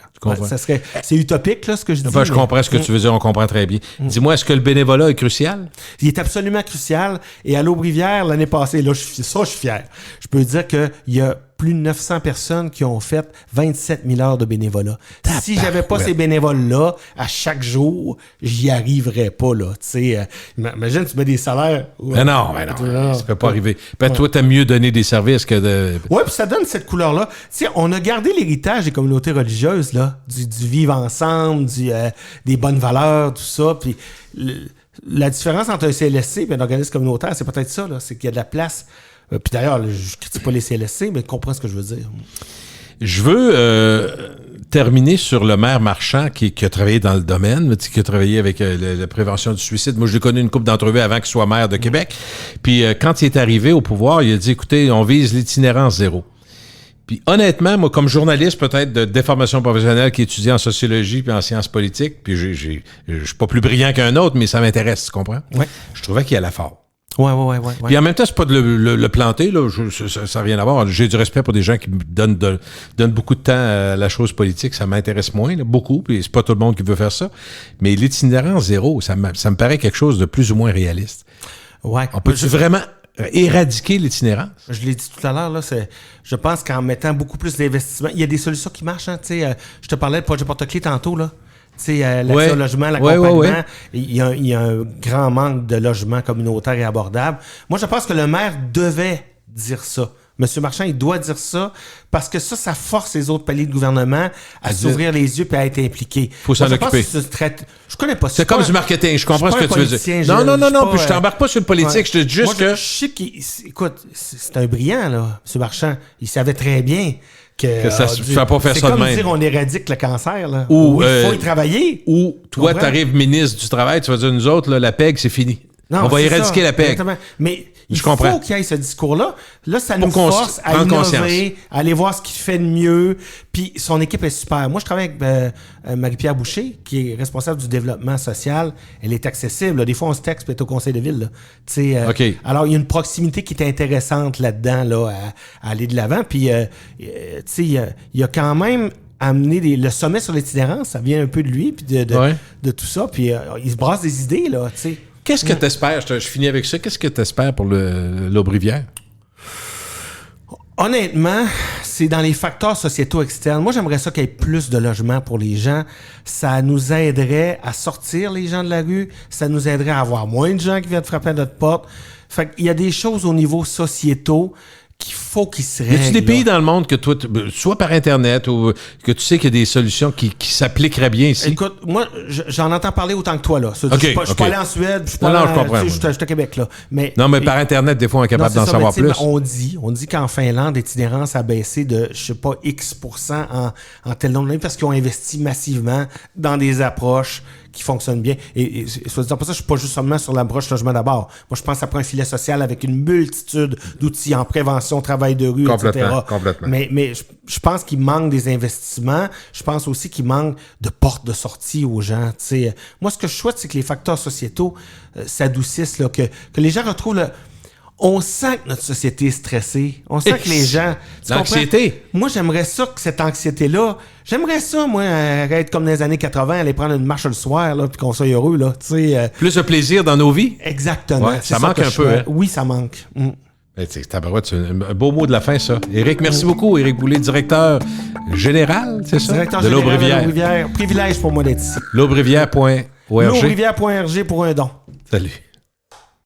C'est utopique, là, ce que je dis. Je comprends ce que tu veux dire, on comprend très bien. Dis-moi, est-ce que le bénévolat est crucial? Il est absolument crucial. Et à l'Aubrivière, l'année passée, là, je suis fier. Je peux dire qu'il y a plus de 900 personnes qui ont fait 27 000 heures de bénévolat. Si j'avais pas ces bénévoles-là, à chaque jour, j'y arriverais pas, là. Tu sais, imagine, tu mets des salaires. Mais non, ça peut pas arriver. Toi, t'aimes mieux donner des services que de... Oui, puis ça donne cette couleur-là. Tu sais, on a gardé l'héritage des communautés religieuses, là, du vivre ensemble, des bonnes valeurs, tout ça, puis... La différence entre un CLSC et un organisme communautaire, c'est peut-être ça, là, c'est qu'il y a de la place. Puis d'ailleurs, je ne critique pas les CLSC, mais comprends ce que je veux dire. Je veux terminer sur le maire Marchand qui a travaillé dans le domaine, qui a travaillé avec la prévention du suicide. Moi, je l'ai connu une couple d'entrevues avant qu'il soit maire de Québec. Puis quand il est arrivé au pouvoir, il a dit, écoutez, on vise l'itinérance zéro. Puis honnêtement, moi, comme journaliste peut-être de déformation professionnelle qui étudie en sociologie puis en sciences politiques, puis je suis pas plus brillant qu'un autre, mais ça m'intéresse, tu comprends? Oui. Je trouvais qu'il allait fort. Ouais. Puis en même temps, c'est pas de le planter, là. Ça n'a rien à voir. J'ai du respect pour des gens qui donnent beaucoup de temps à la chose politique. Ça m'intéresse moins, là, beaucoup. Puis c'est pas tout le monde qui veut faire ça. Mais l'itinérance zéro, ça me paraît quelque chose de plus ou moins réaliste. Ouais. On peut-tu vraiment éradiquer l'itinérance? Je l'ai dit tout à l'heure, là, je pense qu'en mettant beaucoup plus d'investissements, il y a des solutions qui marchent. Hein, je te parlais de projet porte-clés tantôt, là. L'accès au logement, l'accompagnement, il y a un grand manque de logements communautaires et abordables. Moi, je pense que le maire devait dire ça. Monsieur Marchand, il doit dire ça parce que ça force les autres paliers de gouvernement à s'ouvrir les yeux et à être impliqués. Faut s'en occuper. Je connais pas ça. C'est comme du marketing, je comprends ce que tu veux dire. Non, puis je t'embarque pas sur le politique, je te dis juste que... Je sais écoute, c'est un brillant, là, M. Marchand. Il savait très bien que ça ne fait pas faire ça de même. C'est comme dire on éradique le cancer, là. Ou il faut y travailler. Ou toi, tu arrives ministre du Travail, tu vas dire, nous autres, là, la PEG, c'est fini. Non, on va éradiquer la PEG. Exactement. Mais il faut qu'il y ait ce discours-là. Là, ça nous force à innover, à aller voir ce qu'il fait de mieux. Puis son équipe est super. Moi, je travaille avec Marie-Pierre Boucher, qui est responsable du développement social. Elle est accessible. Là. Des fois, on se texte peut-être au conseil de ville. Okay. Alors, il y a une proximité qui est intéressante là-dedans, là, à aller de l'avant. Puis, il y a quand même amené le sommet sur l'itinérance. Ça vient un peu de lui, puis de tout ça. Puis, il se brasse des idées, là, tu sais. Qu'est-ce que tu espères? Je finis avec ça. Qu'est-ce que tu espères pour l'Aubrivière? Honnêtement, c'est dans les facteurs sociétaux externes. Moi, j'aimerais ça qu'il y ait plus de logements pour les gens. Ça nous aiderait à sortir les gens de la rue. Ça nous aiderait à avoir moins de gens qui viennent frapper à notre porte. Fait qu'il y a des choses au niveau sociétaux qu'il faut qu'ils se règlent. Y a-tu des pays dans le monde que toi, soit par Internet ou que tu sais qu'il y a des solutions qui s'appliqueraient bien ici? Écoute, moi, j'en entends parler autant que toi, là. Je suis pas allé en Suède, je suis pas je comprends. Je suis à Québec, là. Mais par Internet, des fois, on est capable d'en savoir plus. On dit qu'en Finlande, l'itinérance a baissé de, je sais pas, X% en tel nombre d'années parce qu'ils ont investi massivement dans des approches qui fonctionnent bien. Et soit disant pas ça, je suis pas juste seulement sur l'approche logement d'abord. Moi, je pense que ça prend un filet social avec une multitude d'outils en prévention, travail de rue, etc. Complètement. Mais je pense qu'il manque des investissements. Je pense aussi qu'il manque de portes de sortie aux gens. T'sais. Moi, ce que je souhaite, c'est que les facteurs sociétaux s'adoucissent, là, que les gens retrouvent on sent que notre société est stressée. On sent que les gens... L'anxiété. Moi, j'aimerais ça, que cette anxiété-là... J'aimerais ça, moi, être comme dans les années 80, aller prendre une marche le soir, là, puis qu'on soit heureux, là. Plus de plaisir dans nos vies. Exactement. Ouais, ça manque un peu, hein? Oui, ça manque. C'est un beau mot de la fin, ça. Éric, merci beaucoup. Éric Boulay, directeur général, c'est ça? Directeur général de l'Aubrivière. Privilège pour moi d'être ici. L'aubrivière.org. L'aubrivière.org pour un don. Salut.